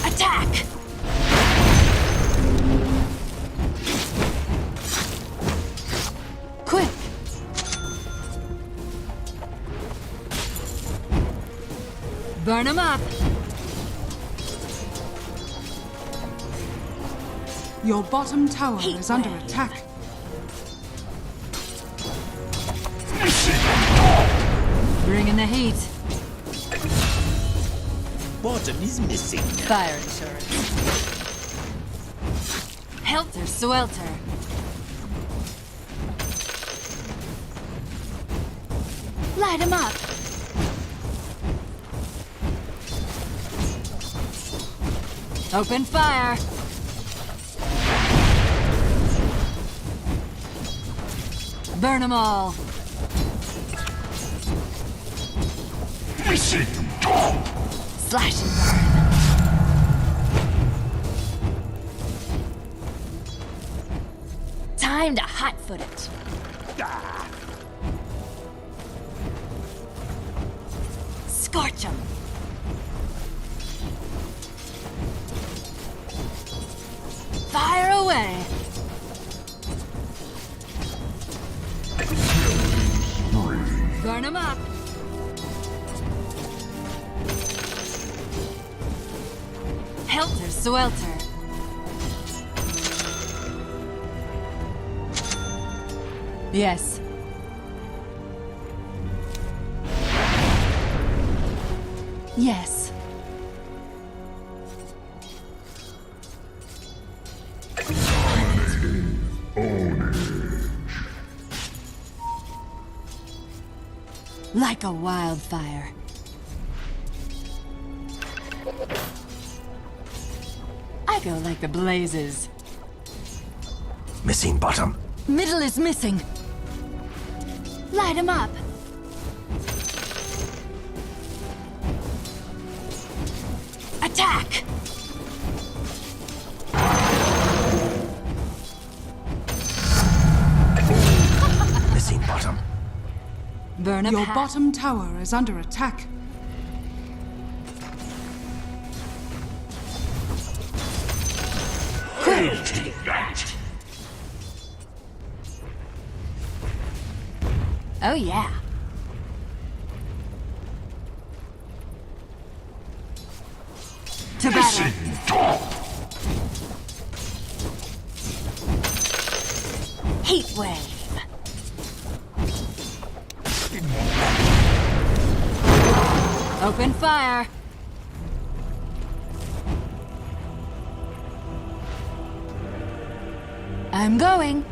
Attack! Quick! Burn 'em up! Your bottom tower Heat is under wave. attack. Bring in the heat. Bottom is missing. Fire insurance. Helter Swelter. Light 'em up. Open fire. Burn 'em all. Missing. Slash and burn. Time to hot-foot it. Scorch 'em. Fire away. Burn 'em up. Helter Swelter. Yes. Yes. Like a wildfire. I go like the blazes. Missing bottom. Middle is missing. Light him up. Attack! Missing bottom. Burn a Your path. bottom tower is under attack. Oh yeah. To battle. Heat wave. Open fire. I'm going.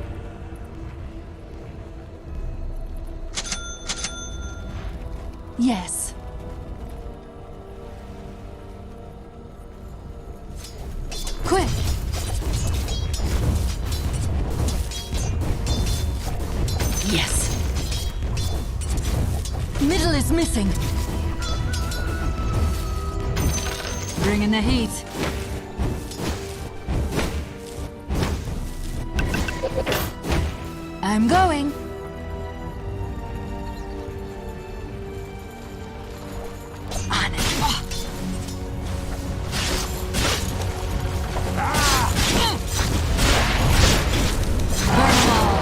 Yes. Quick. Yes. Middle is missing. Bring in the heat. I'm going. On it. Oh. Burn wall.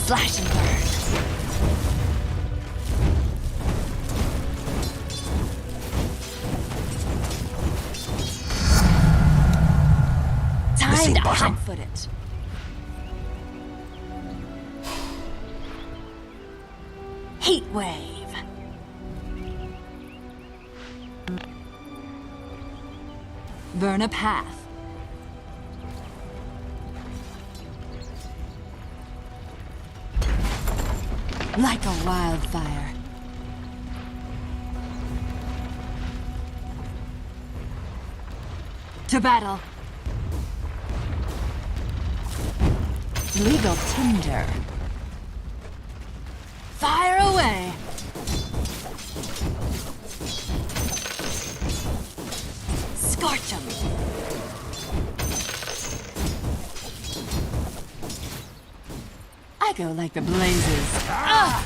Slash and burn. Time to hot-foot it. Heat wave. Burn a path. Like a wildfire. To battle. Legal tinder. Fire away. Scorch 'em. I go like the blazes. Ah!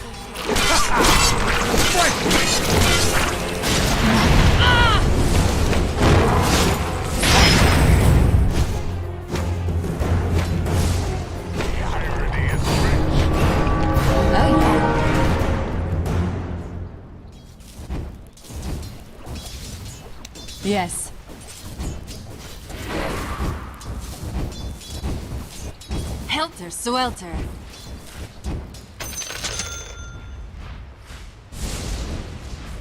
Oh yeah. Yes. Helter swelter.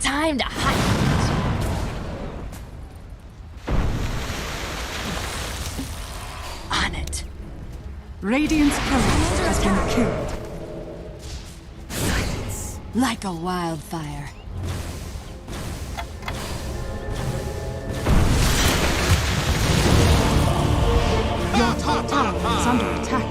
Time to hide. On it. Radiant's turret has been killed. Like a wildfire. Your top tower is under attack.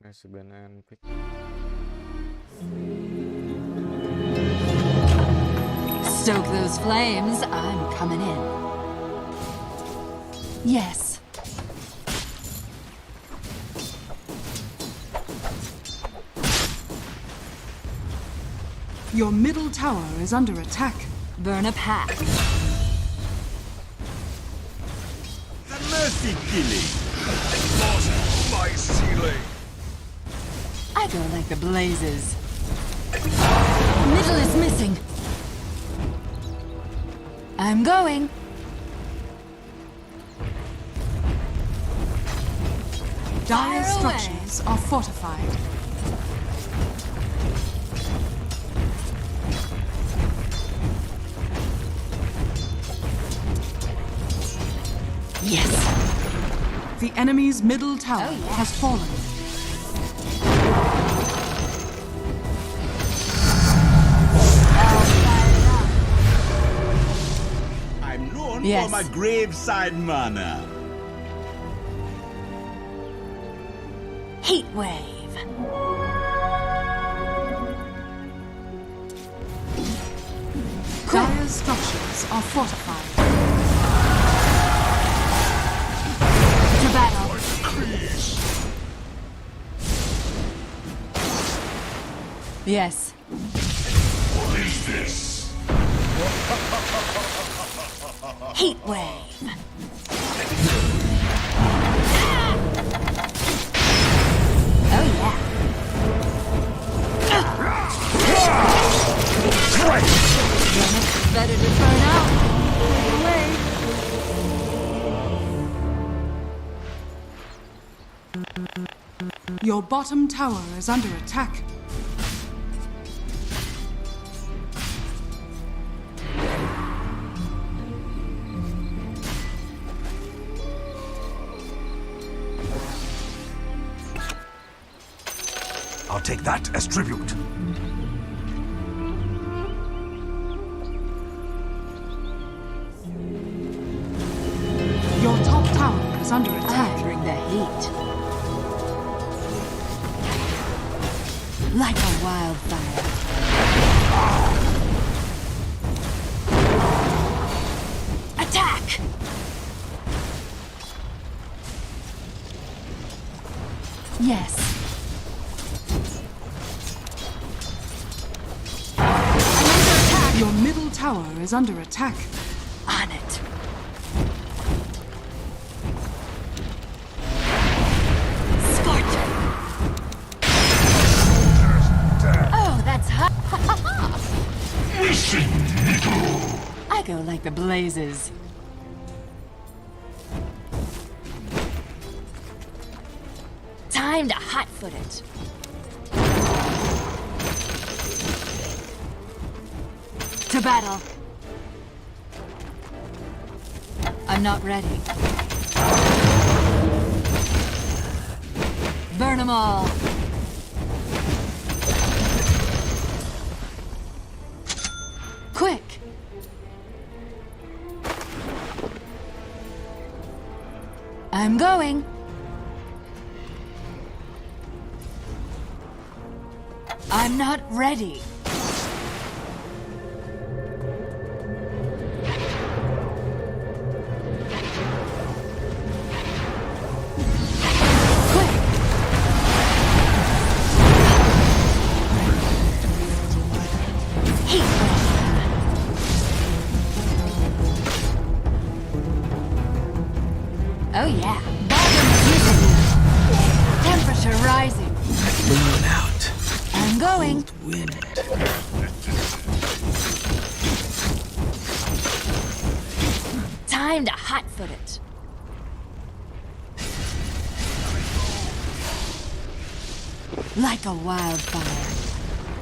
Masih benan pick. Stoke those flames. I'm coming in. Yes. Your middle tower is under attack. Burn a path. The mercy killing. Lost my ceiling. I go like the blazes. Middle is missing. I'm going. Dire's structures are fortified. Yes. The enemy's middle tower has fallen. I'm known Yes. for my graveside manner. Heat wave. Dire's structures are fortified. To battle. Yes. What is this? Heat wave. Oh yeah. Better to burn out. Take away. Your bottom tower is under attack. I'll take that as tribute. Your top tower is under I attack. bring the heat. Like a wildfire. Attack! Yes. Your middle tower is under attack. On it. Scorcher. Oh, that's hot. I go like the blazes. Time to hotfoot it. To battle. I'm not ready. Burn them all. Quick. I'm going. I'm not ready. Oh yeah. Temperature rising. Moon out. I'm going. Wind. Time to hotfoot it. Like a wildfire.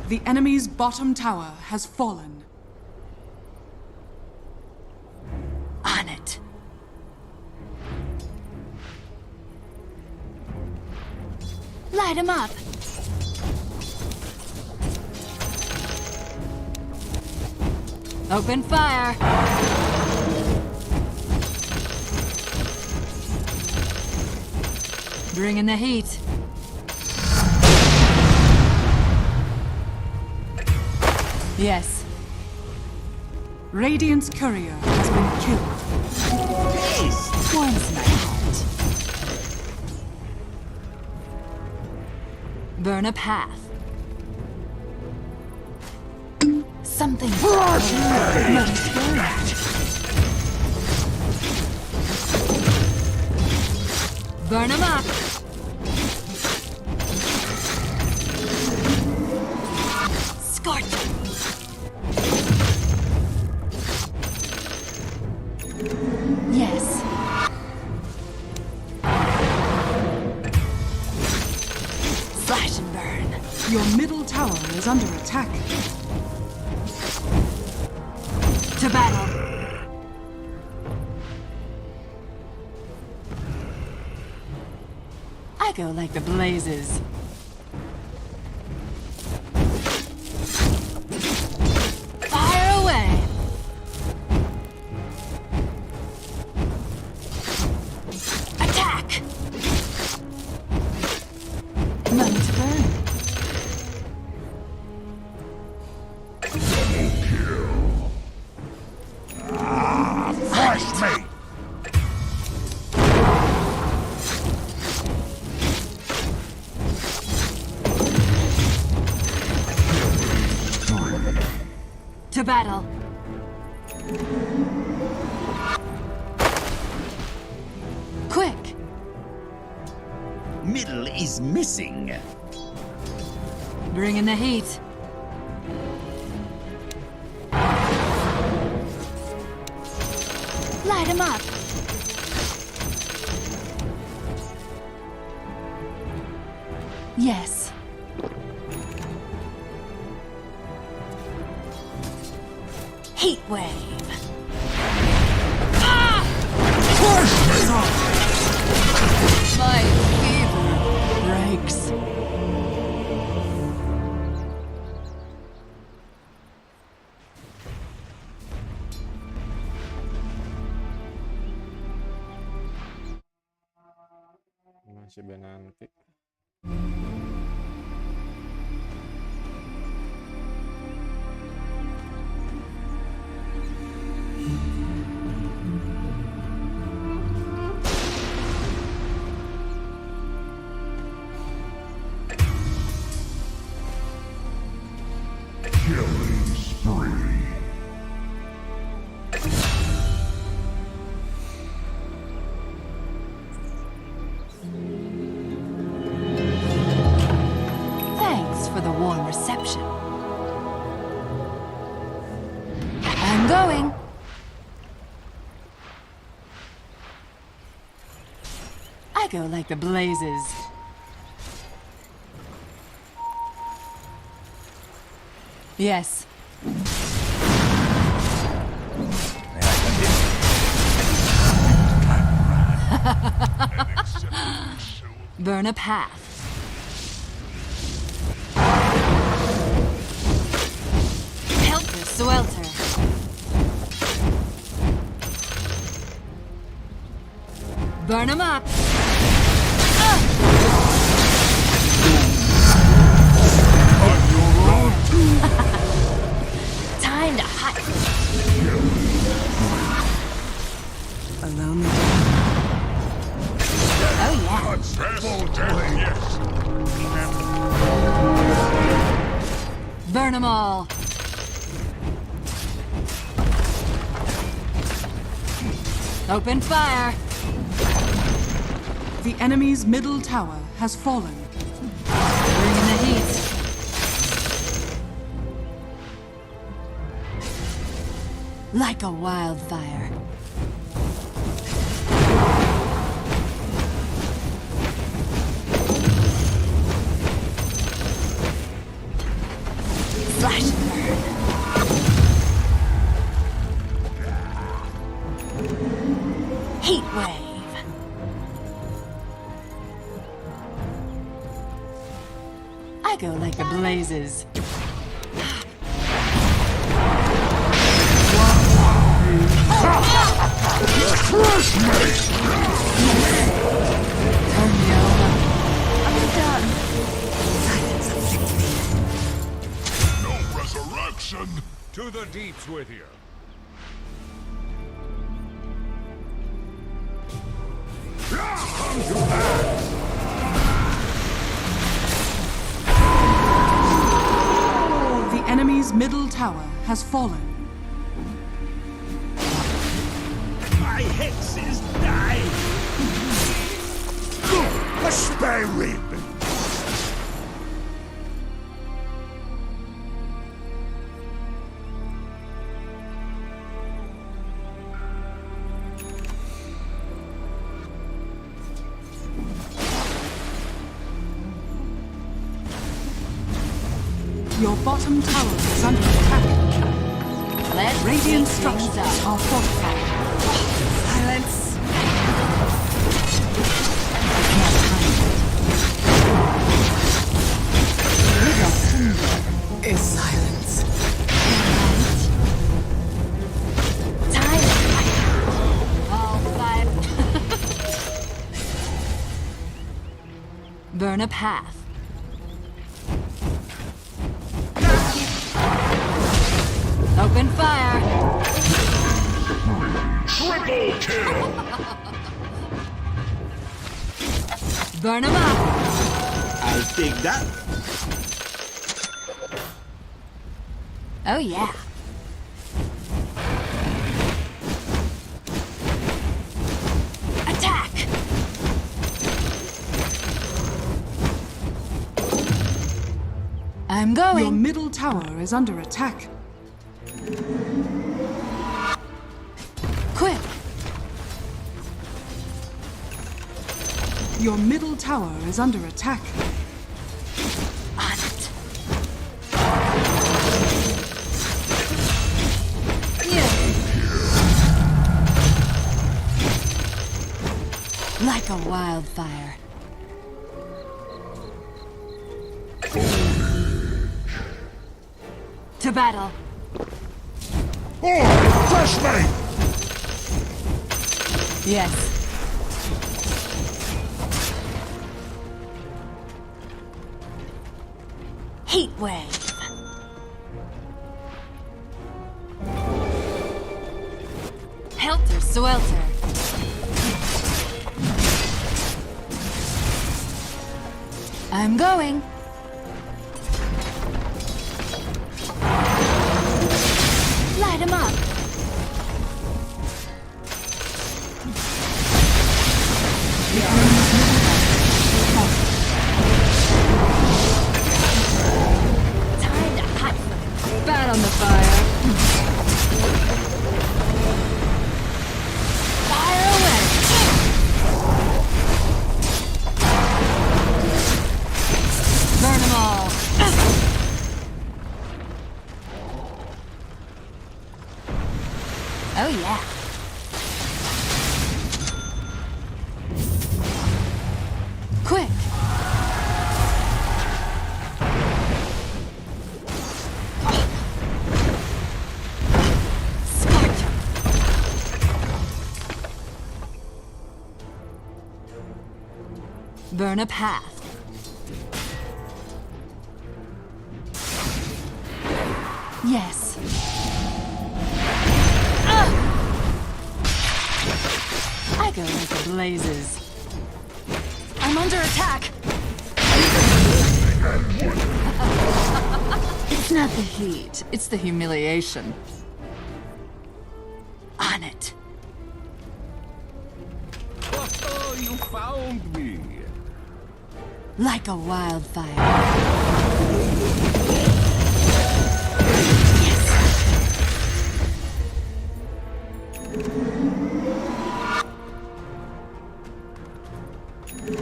The enemy's bottom tower has fallen. On it. Light 'em up. Open fire. Bring in the heat. Yes. Radiant's courier has been killed. Warms my heart. Burn a path. Something. Burn 'em up. Scorch. Yes. is under attack. To battle. I go like the blazes. Fire away. Attack. None to burn. Fresh meat! To battle. Quick. Middle is missing. Bring in the heat. Light 'em up. Yes. Heat wave. Ah! My fever breaks. Masih nanti. Killing spree. Thanks for the warm reception. I'm going. I go like the blazes. Yes. Burn a path. Helter Swelter. Burn 'em up. Time to hide. A lonely day. Oh yeah. Burn 'em all. Open fire. The enemy's middle tower has fallen. Bring in the heat. Like a wildfire. Slash and burn. Heat wave. I go like the blazes. Turn me over. I'm done. Silence afflicts me. No resurrection. To the deeps with you. The enemy's middle tower has fallen. My hexes die. A spare rib. Your bottom tower is under attack. Let's Radiant shake structures things up. are fortified. Silence. Is silence. Time. All five. Burn a path. Open fire. Triple kill! Burn 'em up. I'll take that. Oh yeah. Attack. I'm Your going. middle tower is under attack. Quick. Your middle tower is under attack. On it. Yeah. Like a wildfire. To battle. Oh, flashbang! Yes. Heat wave. Helter swelter. I'm going. Light 'em up. Time to hot foot. Bat on the fire. Fire away. Burn 'em all. Oh yeah. Quick. Scorch 'em. Burn a path. Yes. I go like the blazes. I'm under attack. It's not the heat, it's the humiliation. On it. Oh, you found me. Like a wildfire.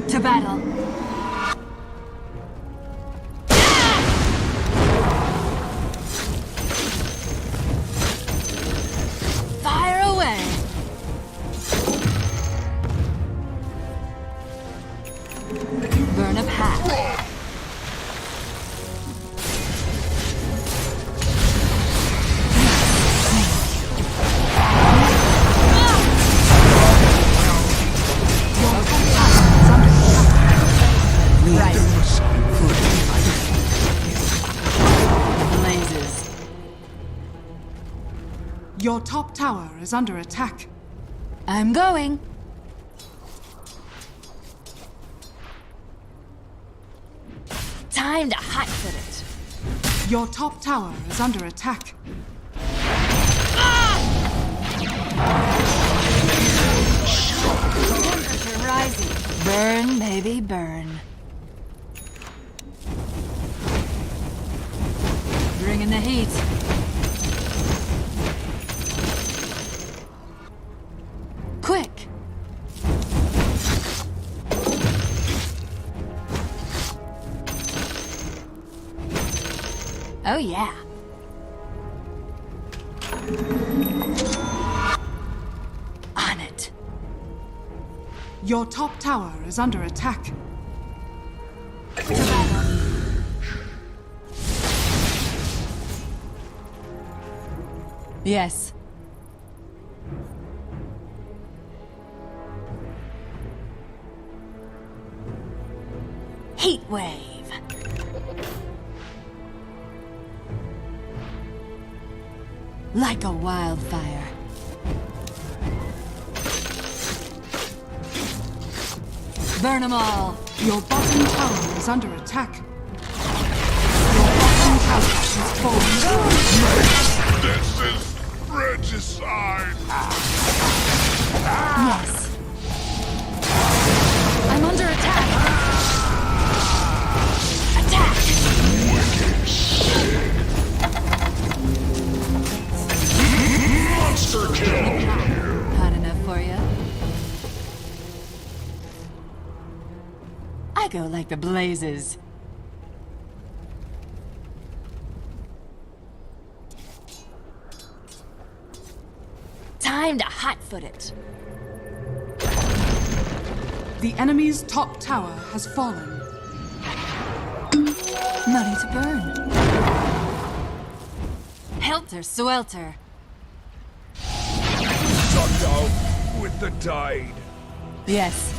To battle. Fire away. Burn a path. Blazes. Your top tower is under attack. I'm going. Time to hot foot it. Your top tower is under attack. Temperature rising. Burn, baby, burn. Bring in the heat. Quick. Oh yeah. On it. Your top tower is under attack. Yes. Heat wave. Like a wildfire. Burn them all. Your bottom tower is under attack. Your bottom tower has fallen. This is regicide. Yes. I'm under attack. Attack. Monster kill. Hot enough for you? I go like the blazes. Time to hotfoot it. The enemy's top tower has fallen. Money to burn. Helter swelter. Sucked out with the tide. Yes.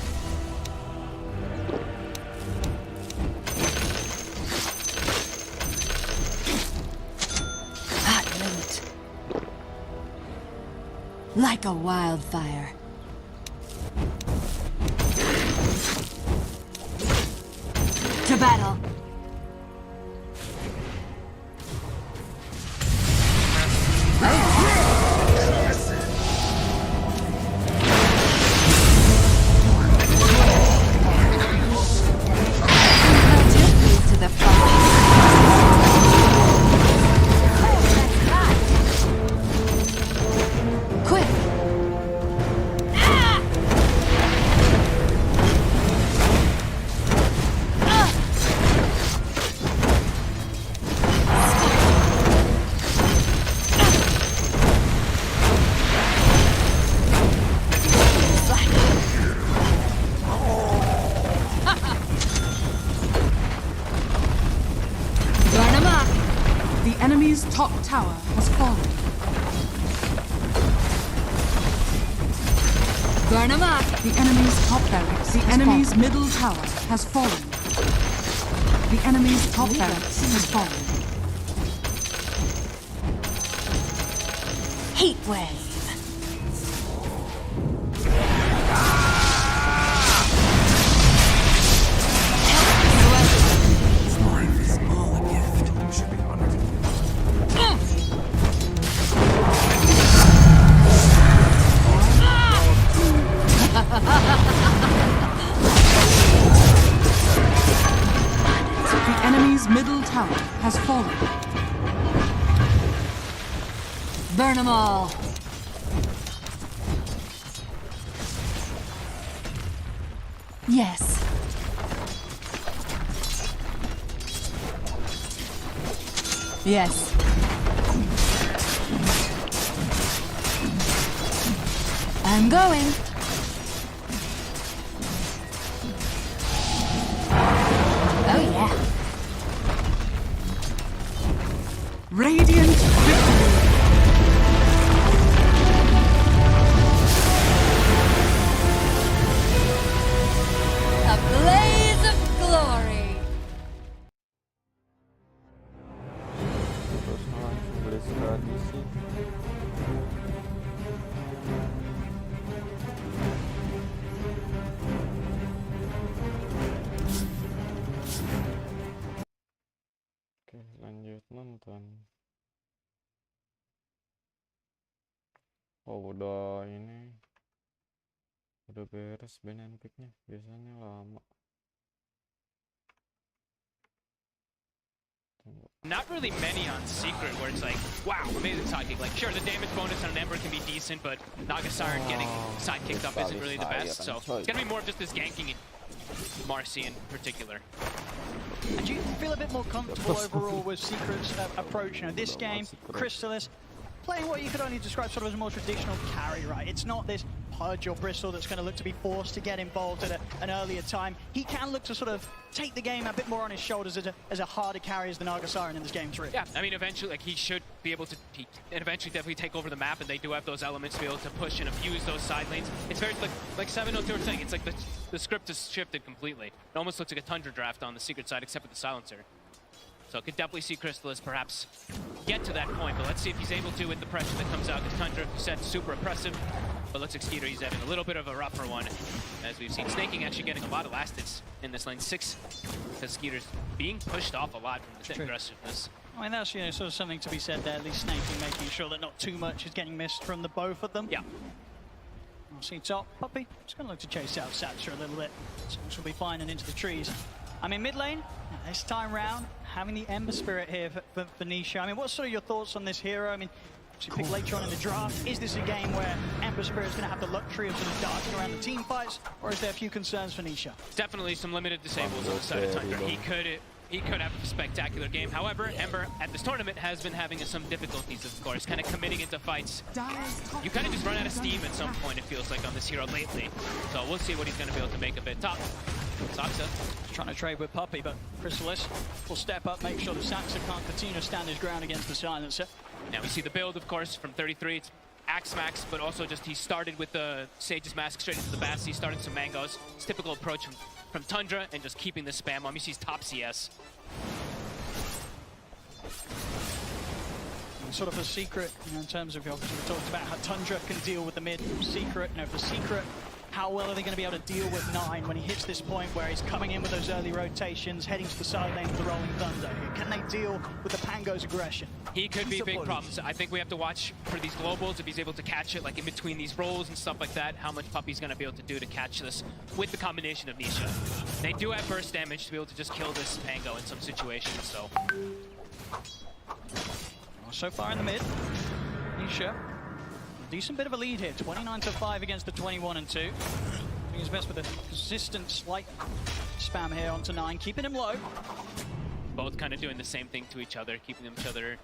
Hot meat. Like a wildfire. To battle. To the quick. Burn 'em up. The enemy's top tower has fallen. Burn 'em up. The enemy's top barracks. The enemy's middle tower has fallen. The enemy's top barracks has fallen. Heat wave. Life is all a gift. You should be honored. The enemy's middle tower has fallen. Burn 'em all. Yes. Yes. I'm going. Oh yeah. Radiant victory. A blaze of glory. Terus langsung beli tradisi. Oke, lanjut nonton. Oh, udah ini. Udah beres band picknya. Biasanya lama. Tunggu. Not really many on Secret where it's like, wow, amazing sidekick. Like, sure, the damage bonus on an Ember can be decent, but Nagasar getting sidekicked up isn't really the best. So it's gonna be more of just this ganking Marcy in particular. And do you feel a bit more comfortable overall with Secret's approach? You know, this game, Crystalis, playing what you could only describe sort of as a more traditional carry, right? It's not this Pudge or Bristle that's going to look to be forced to get involved at an earlier time. He can look to sort of take the game a bit more on his shoulders as a harder carry as the Naga Siren in this game 3. Yeah, I mean, eventually, like, he should be able to, and eventually definitely take over the map, and they do have those elements to be able to push and abuse those side lanes. It's very, like 702 were saying, it's like the script has shifted completely. It almost looks like a Tundra draft on the Secret side, except for the Silencer. So could definitely see Crystalis perhaps get to that point, but let's see if he's able to with the pressure that comes out. Because Tundra, you said, super oppressive, but looks like Skeeter, he's having a little bit of a rougher one, as we've seen Snaking actually getting a lot of last hits in this lane 6, because Skeeter's being pushed off a lot from the aggressiveness. I mean, that's, you know, sort of something to be said there, at least Snaking making sure that not too much is getting missed from the both of them. Yeah. We'll see top. Puppy, just going to look to chase out Satcher a little bit. So she'll be fine and into the trees. I mean, mid lane, this time round, having the Ember Spirit here for Nisha. I mean, what's sort of your thoughts on this hero? I mean, you pick later on in the draft. Is this a game where Ember Spirit is going to have the luxury of sort of darting around the team fights, or is there a few concerns for Nisha? Definitely some limited disables on the side of Tundra. He could have a spectacular game. However, Ember at this tournament has been having some difficulties, of course, kind of committing into fights. You kind of just run out of steam at some point, it feels like, on this hero lately. So we'll see what he's going to be able to make of it. Top. Saxa trying to trade with Puppy, but Crystalis will step up, make sure that Saxa can't continue to stand his ground against the Silencer. Now we see the build, of course, from 33. It's Axe Max, but also just he started with the Sage's Mask straight into the Bats. He started some Mangoes. It's typical approach from Tundra and just keeping the spam on. He sees top CS. And sort of a Secret, you know, in terms of, obviously we talked about how Tundra can deal with the mid. Secret, you know, for Secret, how well are they going to be able to deal with 9 when he hits this point where he's coming in with those early rotations, heading to the side lane with the Rolling Thunder? Can they deal with the Pango's aggression? He could be big problems. I think we have to watch for these globals, if he's able to catch it, like in between these rolls and stuff like that, how much Puppy's going to be able to do to catch this with the combination of Nisha. They do have burst damage to be able to just kill this Pango in some situations, so. So far in the mid, Nisha. Decent bit of a lead here, 29-5 against the 21-2. Doing his best with a consistent slight spam here onto 9, keeping him low. Both kind of doing the same thing to each other, keeping each other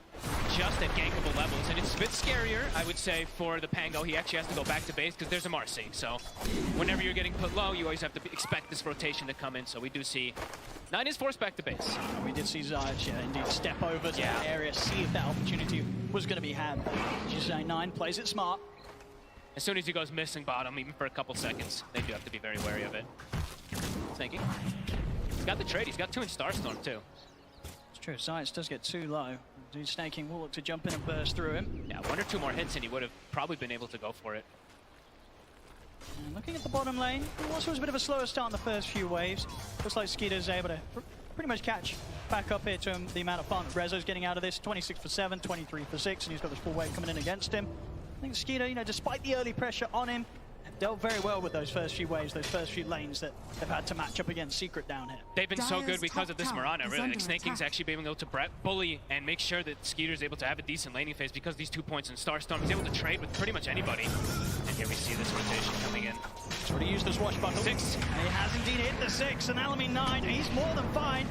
just at gankable levels. And it's a bit scarier, I would say, for the Pango. He actually has to go back to base because there's a Marcy. So whenever you're getting put low, you always have to expect this rotation to come in. So we do see 9 is forced back to base. We did see Zayach, yeah, indeed, step over to that area, see if that opportunity was going to be had. As you say, 9 plays it smart. As soon as he goes missing bottom, even for a couple seconds, they do have to be very wary of it. Thinking. He's got the trade. He's got 2 in Starstorm, too. It's true. Zayach does get too low. Dude, Snaking will look to jump in and burst through him. Yeah, 1 or 2 more hits, and he would have probably been able to go for it. And looking at the bottom lane, it also was a bit of a slower start in the first few waves. Looks like Skeeter's able to pretty much catch back up here to him the amount of fun Rezo's getting out of this. 26 for 7, 23 for 6, and he's got this full wave coming in against him. I think Skeeter, you know, despite the early pressure on him, dealt very well with those first few waves, those first few lanes that they've had to match up against Secret down here. They've been so good because of this Mirana, really. Like, Snaking's actually being able to bully and make sure that Skeeter's able to have a decent laning phase because these 2 points in Starstorm. He's able to trade with pretty much anybody. And here we see this rotation coming in. He's already used the swashbuckle. 6. And he has indeed hit the 6, and Alamine 9. He's more than fine.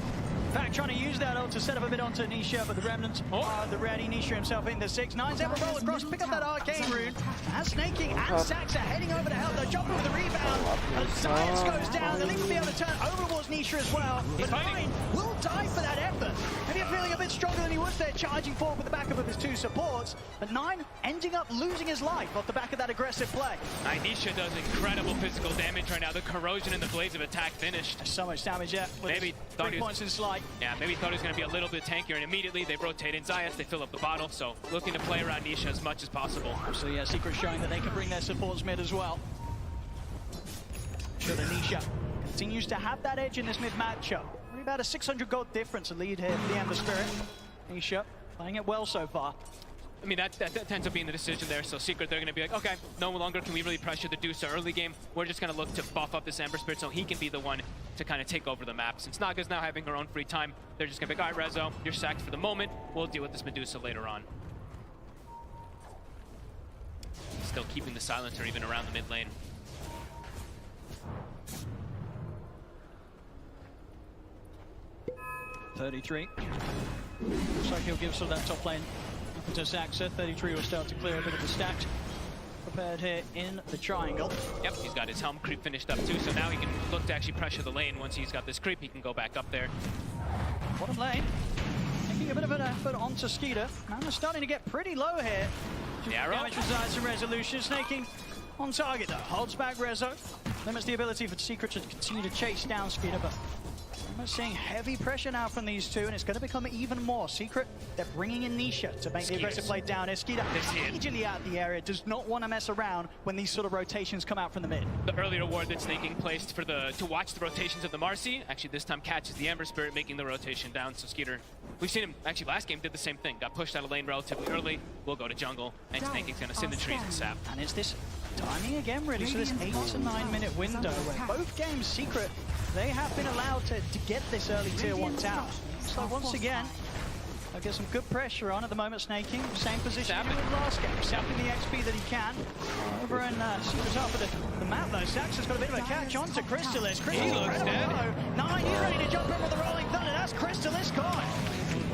In fact, trying to use that ult to set up a bit onto Nisha, but the Remnants are the ready. Nisha himself in the 6. 9's able to roll across, pick up that arcane rune. As Snaking and Saxa heading over to help. They're jumping with the rebound. As Zayach goes down, they'll even be able to turn over towards Nisha as well. But 9 will die for that effort. Maybe feeling a bit stronger than he was there, charging forward with the backup of his 2 supports. But 9 ending up losing his life off the back of that aggressive play. Nisha does incredible physical damage right now. The corrosion and the blades of attack finished. There's so much damage yet. Maybe 3 points in slide. Yeah, maybe thought he was going to be a little bit tankier, and immediately they rotate in Zayach, they fill up the bottle, so looking to play around Nisha as much as possible. So yeah, Secret showing that they can bring their supports mid as well. Sure that Nisha continues to have that edge in this mid matchup. Only about a 600 gold difference, a lead here for the Ember Spirit. Nisha playing it well so far. I mean, that tends up being the decision there. So Secret, they're going to be like, okay, no longer can we really pressure the Deucer early game. We're just going to look to buff up this Ember Spirit so he can be the one to kind of take over the map. Since Naga's now having her own free time, they're just going to be like, all right, Rezo, you're sacked for the moment. We'll deal with this Medusa later on. Still keeping the Silencer even around the mid lane. 33. Looks like he'll give sort of that top lane up to Saxa. 33 will start to clear a bit of the stacks. Prepared here in the triangle. Yep, he's got his helm creep finished up too, so now he can look to actually pressure the lane. Once he's got this creep, he can go back up there. Bottom lane, making a bit of an effort onto Skeeter. Now they're starting to get pretty low here. The arrow. Damage resides in Resolution. Snaking on target though. Holds back Rezo. Limits the ability for Secret to continue to chase down Skeeter, but we're seeing heavy pressure now from these two, and it's going to become even more. Secret, they're bringing in Nisha to make the aggressive play down. Skeeter immediately out the area, does not want to mess around when these sort of rotations come out from the mid. The earlier ward that Snaking placed for to watch the rotations of the Marcy, actually this time catches the Ember Spirit, making the rotation down. So Skeeter, we've seen him, actually last game did the same thing. Got pushed out of lane relatively early, will go to jungle, and Snaking's going to sit in the trees and sap. And it's this timing again, really. So this 8 to 9 minute window where both games, Secret, they have been allowed to get this early tier 1 tower. So once again, I'll get some good pressure on at the moment. Snaking, same position as last game, sapping the XP that he can. Over in Secret's half of the map though. Saxa's got a bit of a catch on to Crystallis. He looks dead. Nine, he's ready to jump in with the Rolling Thunder. That's Crystallis gone.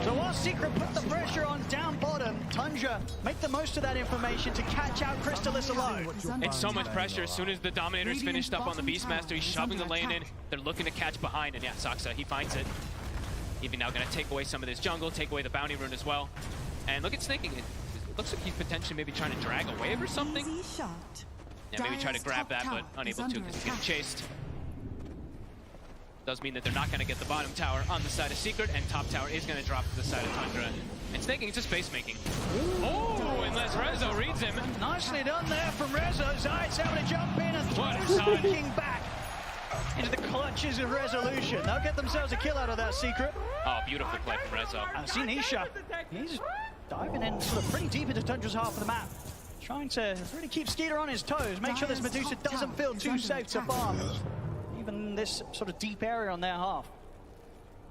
So while Secret put the pressure on down bottom, Tundra make the most of that information to catch out Crystallis alone. It's so much pressure. As soon as the Dominator's finished up on the Beastmaster, he's shoving the lane in. They're looking to catch behind, and yeah, Saxa, he finds it. Even now going to take away some of this jungle, take away the bounty rune as well. And look at Snaking. It looks like he's potentially maybe trying to drag a wave or something. Yeah, maybe try to grab that, but unable to because he's getting chased. Does mean that they're not going to get the bottom tower on the side of Secret, and top tower is going to drop to the side of Tundra. And Snaking is just space making. Oh, unless Rezo reads him. Nicely done there from Rezo. Zayt's able to jump in and throw Snaking back into the clutches of Resolution. They'll get themselves a kill out of that Secret. Oh, beautiful play from Rezo. And see Nisha. He's diving in sort of pretty deep into Tundra's half of the map. Trying to really keep Skeeter on his toes. Make sure this Medusa doesn't feel too safe to farm. Even this sort of deep area on their half.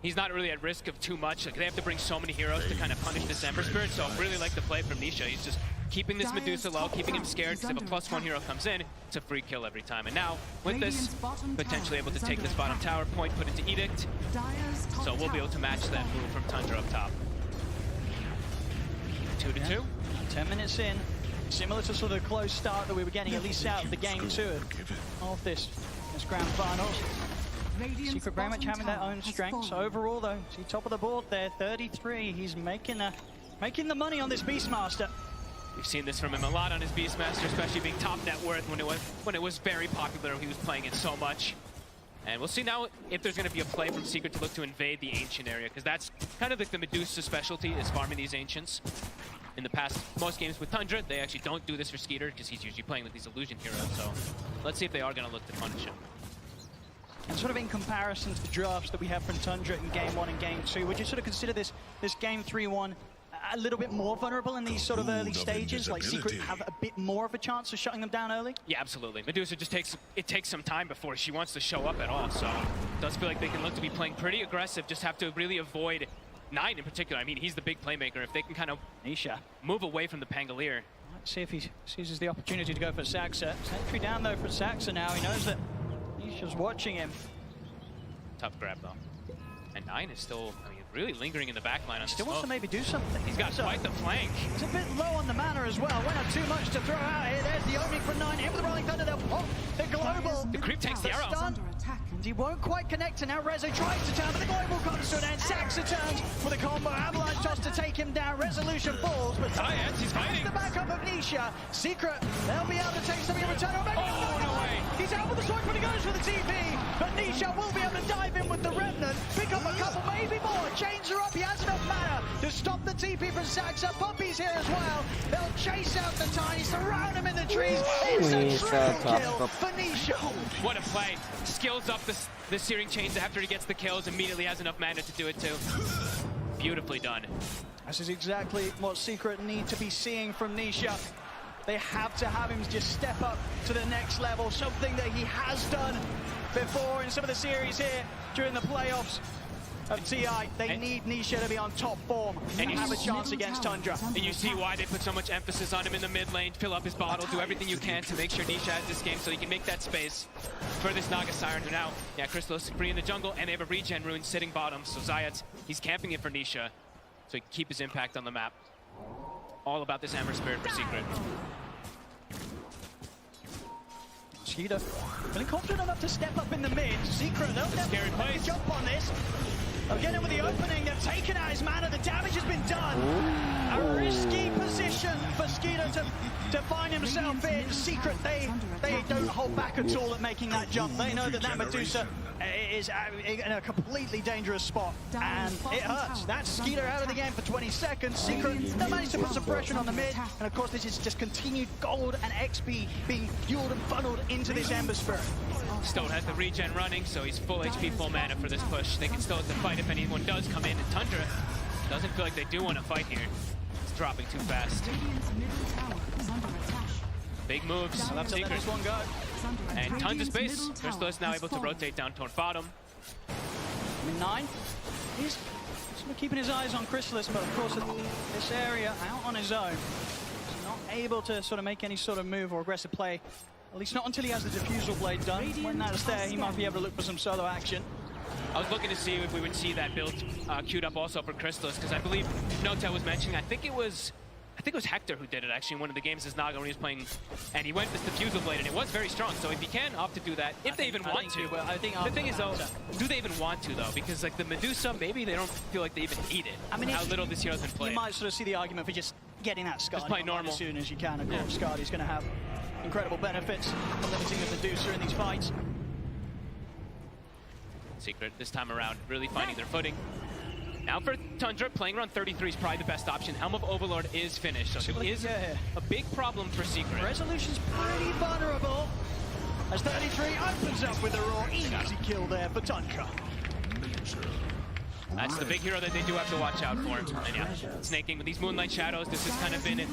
He's not really at risk of too much. Like, they have to bring so many heroes to kind of punish this Ember Spirit, so I really like the play from Nisha. He's just keeping this Medusa low, keeping him scared, because if a +1 hero comes in, it's a free kill every time. And now, with this, potentially able to take this bottom tower, point put into Edict, so we'll be able to match that move from Tundra up top. 2-2. 10 minutes in. Similar to sort of the close start that we were getting at least out of the game 2 of this grand finals. Secret very much having their own strengths. Overall though, see top of the board there, 33. He's making the money on this Beastmaster. We've seen this from him a lot on his Beastmaster, especially being top net worth when it was very popular. He was playing it so much. And we'll see now if there's going to be a play from Secret to look to invade the Ancient area, because that's kind of like the Medusa specialty, is farming these Ancients. In the past, most games with Tundra, they actually don't do this for Skeeter, because he's usually playing with these illusion heroes. So let's see if they are going to look to punish him. And sort of in comparison to the drafts that we have from Tundra in Game 1 and Game 2, would you sort of consider this Game 3-1 a little bit more vulnerable in these sort of early stages? Like Secret have a bit more of a chance of shutting them down early? Yeah, absolutely. Medusa just takes some time before she wants to show up at all. So it does feel like they can look to be playing pretty aggressive, just have to really avoid Nine in particular. I mean, he's the big playmaker. If they can kind of Nisha move away from the Pangolier. Let's see if he seizes the opportunity to go for Saxa. Sentry down though for Saxa now. He knows that Nisha's watching him. Tough grab though. And Nine is still, I mean, really lingering in the back line on Still wants to maybe do something. He's got quite the flank. He's a bit low on the mana as well. Went up too much to throw out here. There's the opening from Nine. In with the Rolling Thunder. They'll pop the global. The creep takes the arrow. Stun. And he won't quite connect, and now Rezo tries to turn, but the global comes to an end. Saxa turns with a combo. Avalanche toss to take him down. Resolution falls, but he's fighting. The backup of Nisha. Secret, they'll be able to take something in return. Oh, no way. He's out with the sword, but he goes for the TP. But Nisha will be able to dive in with the Remnant. Pick up a couple, maybe more. Chains her up. He has enough mana to stop the TP from Saxa. Puppy's here as well. They'll chase out the Tiny, surround him in the trees. It's a triple kill for Nisha. What a play. Skills up the Searing Chains after he gets the kills. Immediately has enough mana to do it too. Beautifully done. This is exactly what Secret need to be seeing from Nisha. They have to have him just step up to the next level, something that he has done before in some of the series here during the playoffs. of TI. They need Nisha to be on top form and have a chance against Tundra. And you see why they put so much emphasis on him in the mid lane. Fill up his bottle, do everything you can to make sure Nisha has this game so he can make that space for this Naga Siren, who now, Crystallis free in the jungle, and they have a regen rune sitting bottom, so Zayat, he's camping it for Nisha so he can keep his impact on the map. All about this Ember Spirit for Secret. Skeeter feeling confident enough to step up in the mid. Secret, they'll Scary never place. jump on this. They'll get him with the opening. They've taken out his mana. The damage has been done. A risky position for Skeeter to find himself in. Secret, they don't hold back at all at making that jump. They know that Medusa is in a completely dangerous spot, and it hurts. That's Skeeter out of the game for 20 seconds. Secret, they managed to put some pressure on the mid, and of course this is just continued gold and XP being fueled and funneled into this Ember Spirit. Stone has the regen running, so he's full HP, full mana for this push. They can still have to fight if anyone does come in, and Tundra doesn't feel like they do want to fight here. It's dropping too fast. Big moves. I'll have to let Secret. this one go. And tons of space. Crystal is now able to rotate down toward bottom. In 9. He's sort of keeping his eyes on Crystallis, but of course this area out on his own. He's not able to sort of make any sort of move or aggressive play. At least not until he has the Diffusal Blade done. When that's there, he might be able to look for some solo action. I was looking to see if we would see that build queued up also for Crystallis, because I believe Nota was mentioning, I think it was Hector who did it actually in one of the games as Naga when he was playing, and he went with this Diffusal Blade, and it was very strong. So if he can opt to do that, if they even want to. The thing is though, do they even want to though? Because like the Medusa, maybe they don't feel like they even need it. I mean, how little this hero's been played. You might sort of see the argument for just getting that Scar. Just play normal as soon as you can. Of course, Scardy's going to have incredible benefits from limiting the Medusa in these fights. Secret this time around really finding their footing. Now for Tundra, playing around 33 is probably the best option. Helm of Overlord is finished, so he is a big problem for Secret. Resolution's pretty vulnerable as 33 opens up with a raw easy kill there for Tundra. That's the big hero that they do have to watch out for. And yeah, snaking with these Moonlight Shadows, this has kind of been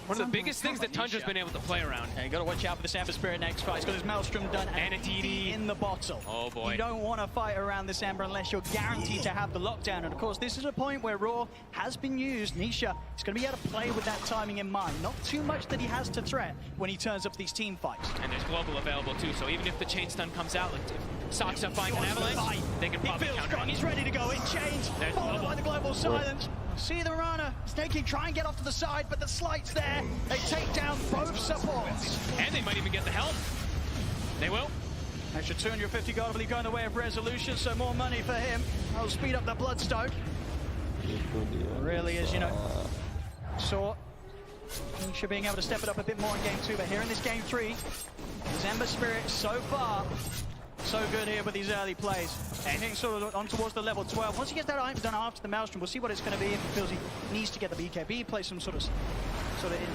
one of the biggest things that Tundra's been able to play around. Yeah, you got to watch out for this Ember Spirit next fight. He's got his Maelstrom done and a TD in the bottle. Oh boy. You don't want to fight around this Ember unless you're guaranteed to have the lockdown. And of course, this is a point where Raw has been used. Nisha is going to be able to play with that timing in mind. Not too much that he has to threat when he turns up to these team fights. And there's Global available too, so even if the chain stun comes out, like if Saksa finds an avalanche, they can probably counter it. He's ready to go in chains, followed by the Global Silence. See the runner, Snaky try and get off to the side, but the slight's there. They take down both supports. And they might even get the help. They will. Extra 250 gold, I believe, going the way of Resolution, so more money for him. That'll speed up the Bloodstone. Really is, you know, saw Nisha being able to step it up a bit more in game 2, but here in this game 3, his Ember Spirit so far, so good here with these early plays. And hitting sort of on towards the level 12. Once he gets that item done after the Maelstrom, we'll see what it's going to be if he feels he needs to get the BKB, play some sort of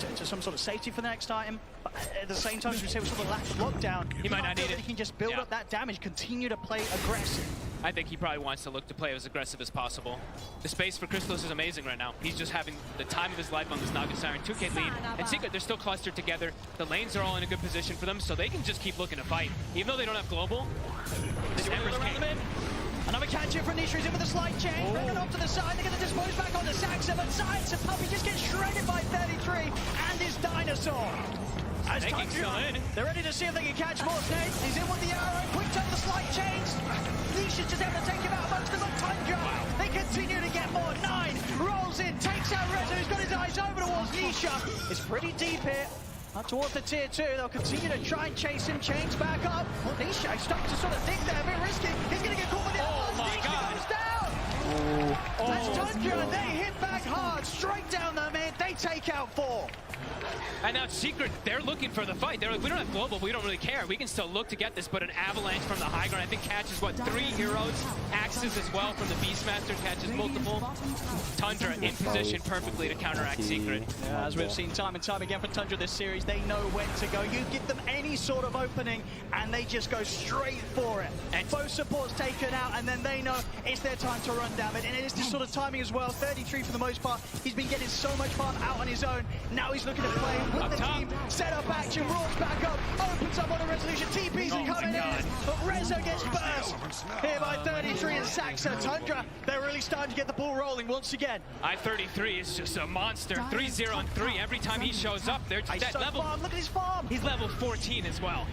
into some sort of safety for the next item. But at the same time, as we say, with sort of lack of lockdown, he might not need it. He can just build up that damage, continue to play aggressive. I think he probably wants to look to play as aggressive as possible. The space for Crystallis is amazing right now. He's just having the time of his life on this Naga Siren 2K lead. And Secret, they're still clustered together. The lanes are all in a good position for them, so they can just keep looking to fight. Even though they don't have Global, another catch in from Nisha. He's in with a slight change. Bringing off to the side. They're going to dispose back on the Saxa, but Science and Puppy just get shredded by 33 and his Dinosaur. As still in. They're ready to see if they can catch more snakes. He's in with the arrow. Quick time with the slight change. Nisha's just able to take him out amongst them on Tundra. They continue to get more. 9 rolls in, takes out Rezo. He's got his eyes over towards Nisha. It's pretty deep here. Up towards the tier 2, they'll continue to try and chase him, chains back up. Well, Nisha starting to sort of dig there, a bit risky. He's going to get caught with the Oh my God. Goes down. That's Tundra, they hit back hard, straight down the mid. They take out 4. And now Secret, they're looking for the fight. They're like, we don't have Global, we don't really care. We can still look to get this, but an avalanche from the high ground, I think catches, what, 3 heroes? Axes as well from the Beastmaster, catches multiple. Tundra in position perfectly to counteract Secret. Yeah, as we've seen time and time again from Tundra this series, they know when to go. You give them any sort of opening, and they just go straight for it. And both supports taken out, and then they know it's their time to run down it. And it is this sort of timing as well. 33 for the most part. He's been getting so much farm out on his own. Now he's looking to play with the team. Set up action, rolls back up, opens up on a Resolution. TPs are coming in. But Rezo gets burst here by 33 and Saxa. Tundra, they're really starting to get the ball rolling once again. I-33 is just a monster. 3-0 and 3 every time he shows up. They're He's that so level. farm. Look at his farm. He's level 14 as well.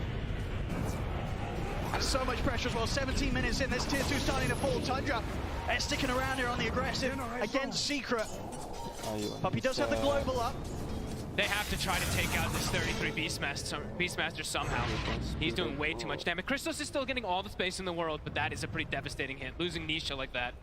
And so much pressure as well. 17 minutes in, this tier 2 starting to fall. Tundra, they're sticking around here on the aggressive against Secret. Puppy does have the global up. They have to try to take out this 33 Beastmaster somehow. He's doing way too much damage. Crystallis is still getting all the space in the world, but that is a pretty devastating hit. Losing Nisha like that.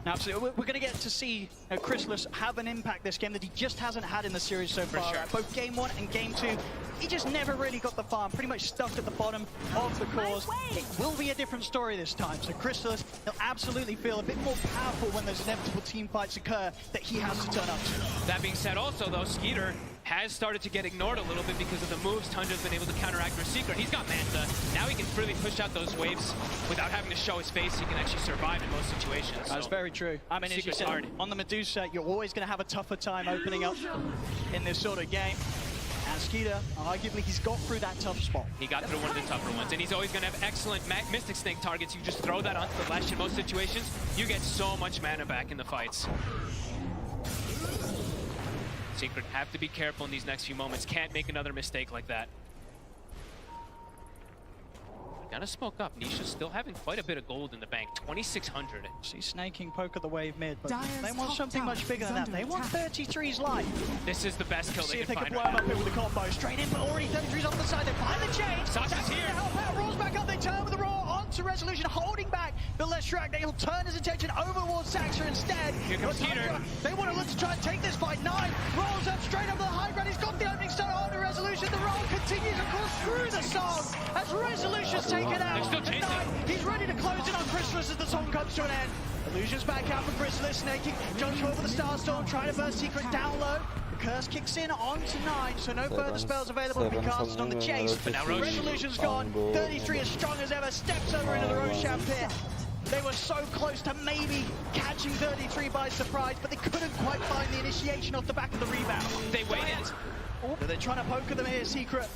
Absolutely. We're going to get to see Crystallis have an impact this game that he just hasn't had in the series so far. sure. Both game 1 and game 2, he just never really got the farm, pretty much stuck at the bottom of the cores. It will be a different story this time. So Crystallis, he'll absolutely feel a bit more powerful when those inevitable team fights occur that he has to turn up to. That being said, also though, Skeeter has started to get ignored a little bit because of the moves Tundra's been able to counteract with Secret. He's got Manta. Now he can freely push out those waves without having to show his face. He can actually survive in most situations. That's very true. I mean, as you Secret's said, hard. on the Medusa, you're always going to have a tougher time opening up in this sort of game. And Skeeter, arguably, he's got through that tough spot. He got through one of the tougher ones, and he's always going to have excellent Mystic Snake targets. You just throw that onto the Lash in most situations, you get so much mana back in the fights. Secret have to be careful in these next few moments. Can't make another mistake like that. Gotta smoke up. Nisha's still having quite a bit of gold in the bank. 2,600. She's snaking poke of the wave mid, but Dire's they want top something tower much bigger is than that. under They want attack. 33's life. This is the best kill See they if they can can find blow him right up now. here with the combo. Straight in, but already 33's off the side. They find the chain. Sax is here. To help out. Rolls back up. They turn with the roar onto Resolution, holding back the Leshrac. He'll turn his attention over towards Saxa instead. Here comes But Tundra, Skeeter. they want to look to try and take this fight. 9 rolls up straight up to the high ground. He's got the opening start on the Resolution. The roll continues, of course, through the song as Resolution's taken out. They're still And chasing. 9, he's ready to close in on Crystallis as the song comes to an end. Illusion's back out for Crystallis, snaking. Joshua for the Starstorm, trying to burst Secret down low. The curse kicks in onto 9, so no further spells available to be casted on the chase. But now Roche. Resolution's gone. 33 as strong as ever, steps over into the Roshan pit. They were so close to maybe catching 33 by surprise, but they couldn't quite find the initiation off the back of the rebound. They waited. But they're trying to poke at them here, Secret.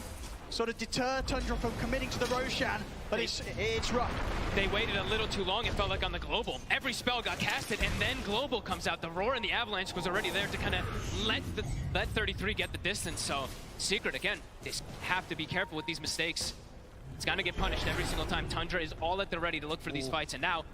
Sort of deter Tundra from committing to the Roshan, but it's rough. They waited a little too long, it felt like on the Global. Every spell got casted, and then Global comes out. The Roar and the Avalanche was already there to kind of let 33 get the distance. So Secret, again, they have to be careful with these mistakes. It's gonna get punished every single time. Tundra is all at the ready to look for these fights, and now,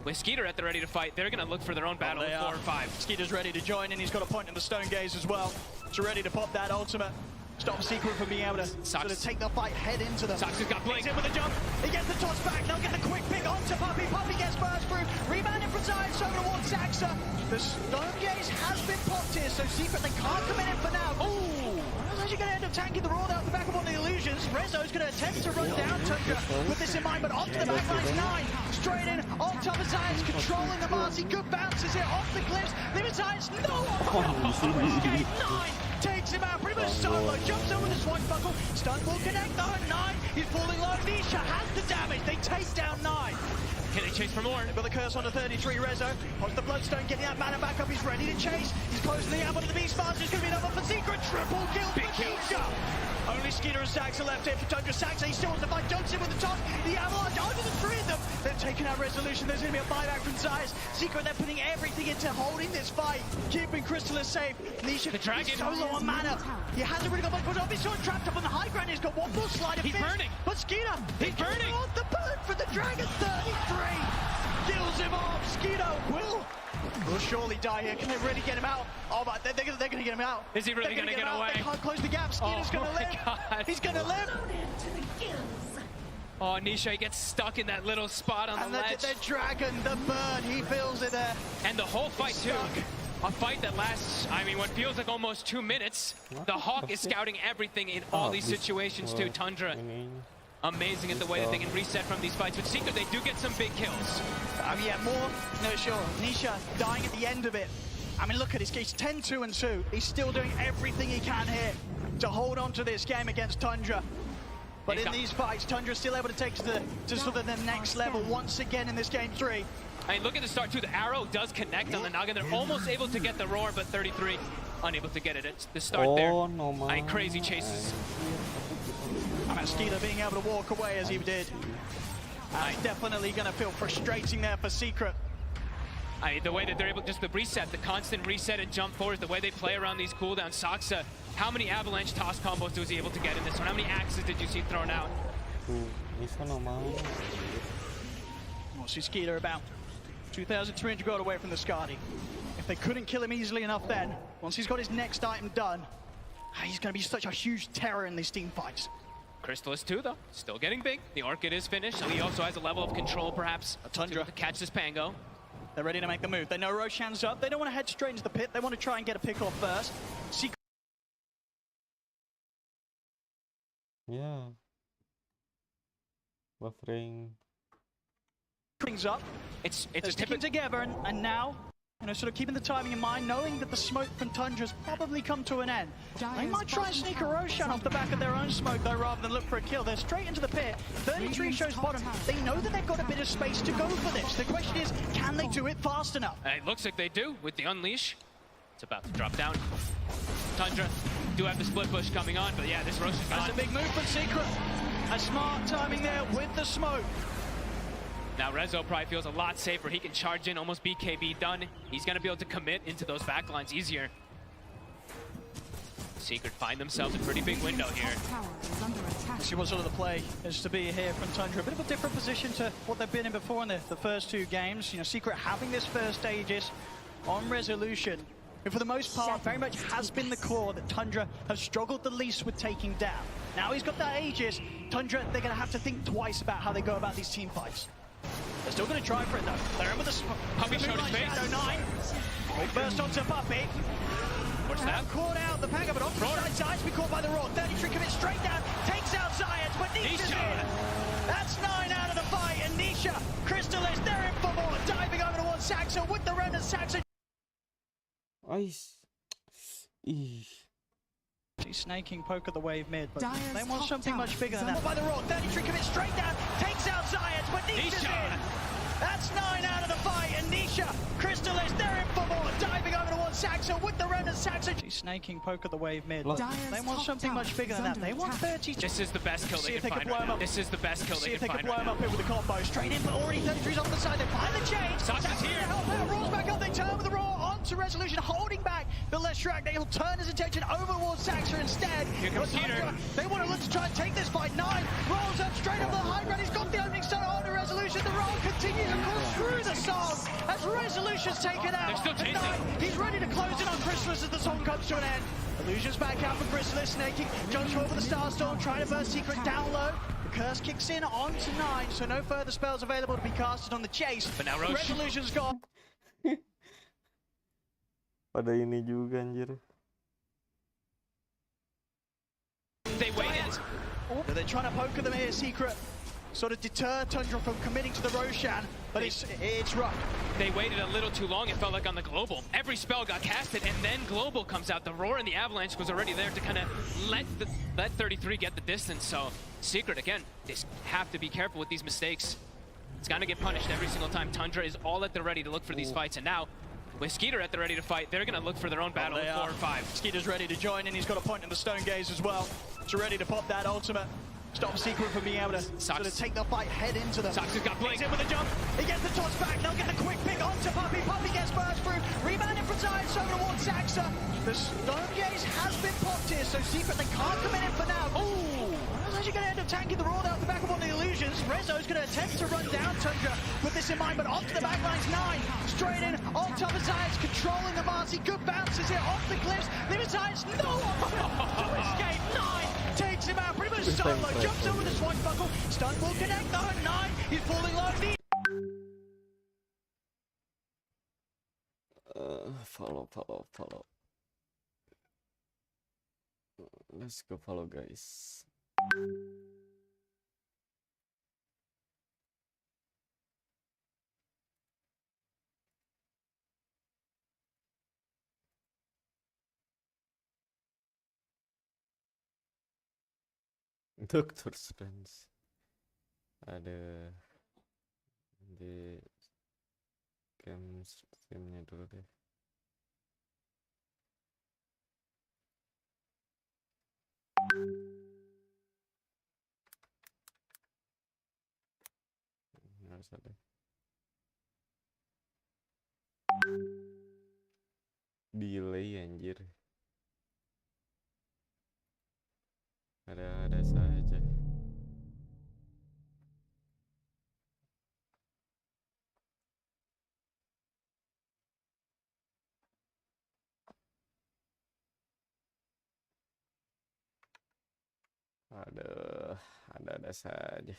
with Skeeter at the ready to fight, they're gonna look for their own battle in 4 or 5. Skeeter's ready to join in, he's got a point in the Stone Gaze as well. So ready to pop that ultimate. Stop Secret from being able to sort of take the fight head into them. Sax has got Blink. He's in with a jump. He gets the toss back. They'll get the quick pick onto Puppy. Puppy gets burst through. Rebounding from side, so towards Saxa. The Stone Gaze has been popped here, so Secret, they can't come in for now. Ooh! Rezo's actually going to end up tanking the roll out the back of one of the illusions. Rezo's going to attempt to run down Tundra with this in mind, but onto the back lines. 9 straight in on top of Zayas, controlling the Marcy. Good bounces here off the cliffs. Leaving Zayas no escape. 9 takes him out pretty much solo. Jumps over the swashbuckle. Stun will connect though. 9, he's falling low. Nisha has the damage. They take down 9. Can they chase for more? They've got the curse on the 33, Rezo. Pops the Bloodstone, getting that mana back up. He's ready to chase. He's closing the ammo to the Beastmaster. It's going to be another for Secret. Triple kill Big for kills. Nisha. Only Skeeter and Saxa left here for Tundra. Saxa, he still wants to fight. Jumps in with the toss. The Avalanche over the 3 of them. They've taken out Resolution. There's going to be a buyback from Zayas. Secret, they're putting everything into holding this fight. Keeping Crystallis safe. Nisha, The dragon. he's so low on mana. He hasn't really got much push off. He's sort of trapped up on the high ground. He's got one more slide of He's finish. burning. But Skeeter, He's burning. The burn for the dragon. 33. Kills him off. Skeeter will surely die here. Can they really get him out? Oh, but they're going to get him out. Is he really They're going to get him out. away? They can't close the gap. Skeeter's going to my live. God. He's going to live. Oh, Nisha gets stuck in that little spot on And the ledge. the dragon, the bird, he feels it there. And the whole fight, too. Stuck. A fight that lasts, I mean, what feels like almost 2 minutes. The Hawk is scouting everything in all these situations, too. Tundra, amazing at the way that they can reset from these fights. With Secret, they do get some big kills. Yeah, more. No, sure. Nisha dying at the end of it. I mean, look at his case. 10-2 and 2. He's still doing everything he can here to hold on to this game against Tundra. But in these fights, Tundra's still able to take to sort of the next level once again in this game 3. I mean, look at the start, too. The arrow does connect on the noggin. They're almost able to get the roar, but 33 unable to get it at the start there. I mean, crazy chases. I mean, And Skeeter being able to walk away as he did. Definitely going to feel frustrating there for Secret. The way that they're able, just the reset, the constant reset and jump forward, the way they play around these cooldowns. Saksa, how many avalanche toss combos was he able to get in this one? How many axes did you see thrown out? We'll see Skeeter about 2,300 gold away from the Skadi. If they couldn't kill him easily enough then, once he's got his next item done, he's going to be such a huge terror in these team fights. Crystallis too, though, still getting big. The Orchid is finished, so he also has a level of control, perhaps, a Tundra to catch this Pango. They're ready to make the move. They know Roshan's up. They don't want to head straight into the pit. They want to try and get a pick off first. Secret. Yeah. Buffering. Brings up. It's sticking together, and now, sort of keeping the timing in mind, knowing that the smoke from Tundra's probably come to an end. They might try and sneak a Roshan off the back of their own smoke, though, rather than look for a kill. They're straight into the pit. 33 shows bottom. They know that they've got a bit of space to go for this. The question is, can they do it fast enough? It looks like they do with the Unleash. It's about to drop down. Tundra do have the split push coming on, but yeah, this Roshan gone. That's a big move from Secret. A smart timing there with the smoke. Now Rezo probably feels a lot safer. He can charge in, almost BKB done. He's going to be able to commit into those backlines easier. Secret find themselves a pretty big window here. See what sort of the play is to be here from Tundra. A bit of a different position to what they've been in before in the first two games. Secret having this first Aegis on Resolution. And for the most part, very much has been the core that Tundra has struggled the least with taking down. Now he's got that Aegis. Tundra, they're going to have to think twice about how they go about these team fights. They're still going to try for it, though. They're in with the Puppy showed his face. Shadow 9. Quick burst onto Puppy. What's that? Caught out the Pango, but on the right side, to be caught by the Raw. 33 commits straight down, takes out Zayas, but Nisha's in. That's 9 out of the fight, and Nisha, Crystallis, they're in for more. Diving over towards Saxo with the Remnant. Saxo. Ice. She's snaking poke at the wave mid, but Dyer's they want top something tower much bigger than is that. By the Raw, 33 commits straight down, takes out Zayas, but Nisha's in. That's 9 out of the fight, and Nisha, Crystallis, they're in for more. Diving over towards Saxo with the Remnant. Saxo. She's snaking poke at the wave mid, but they want something much bigger than that. They want 30. This is the best kill they can find right now. This is the best kill they can find right now. See if they can blow him up here with the combo. Straight in, but already 33's off the side. They find the change. Saxo's here. Raw's back up. They turn with the Raw onto Resolution, holding back the Leshrac. He'll turn his attention over towards Saxa instead. Here comes Peter. They want to look to try and take this fight. 9 rolls up straight up the high ground. He's got the opening stone on the Resolution. The roll continues, of course, through the song as Resolution's taken out. They're still chasing. 9, he's ready to close in on Crystallis as the song comes to an end. Illusion's back out for Crystallis, snaking. Jumps forward for the Starstorm, trying to burst Secret down low. The curse kicks in onto 9, so no further spells available to be casted on the chase. But now Roche. Resolution's gone. Pada ini juga anjir. They waited. They're trying to poke at them here, Secret. Sort of deter Tundra from committing to the Roshan, but it's rough. They waited a little too long, it felt like on the Global. Every spell got casted, and then Global comes out. The Roar and the Avalanche was already there to kind of let 33 get the distance. So Secret, again, they have to be careful with these mistakes. It's gonna get punished every single time. Tundra is all at the ready to look for these fights, and now with Skeeter at the ready to fight, they're gonna look for their own battle with 4 or 5. Skeeter's ready to join, and he's got a point in the Stone Gaze as well. So ready to pop that ultimate. Stop Secret from being able to sort of take the fight head into them. Sax's got Blink. In with a jump. He gets the toss back. They'll get the quick pick onto Puppy. Puppy gets burst through. Rebounding from Zion, over towards Saxa. The Stone Gaze has been popped here, so Secret, they can't come in for now. Ooh! That's actually going to end up tanking the Raw out the back of one of the Illusions. Rezo's going to attempt to run down Tundra with this in mind, but onto the back lines. 9 straight in on top of Zion's, controlling the Marcy. Good bounces here off the cliffs. Leaving Zion's no option to escape. 9 takes him out pretty much solo. Jumps over the swashbuckle. Stun will connect though at 9. He's falling low. Follow. Let's go follow, guys. Doctor Strange ada di game streamnya dulu deh. Harus ada delay anjir. Ada saja. Aduh, ada saja.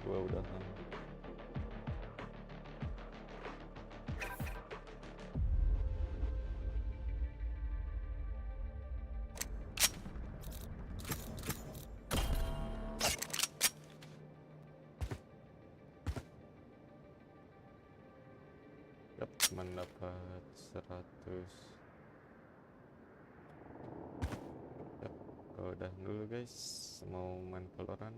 Gua udah mendapat 100. Udah dulu guys, mau main Valorant.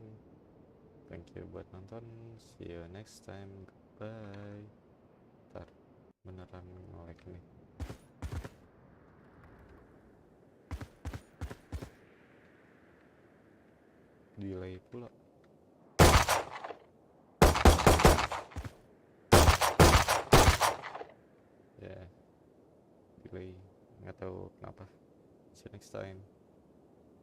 Thank you buat nonton. See you next time. Goodbye. Ntar beneran nge-lag nih. Delay pula. Ya, delay. Nggak tahu kenapa. See you next time.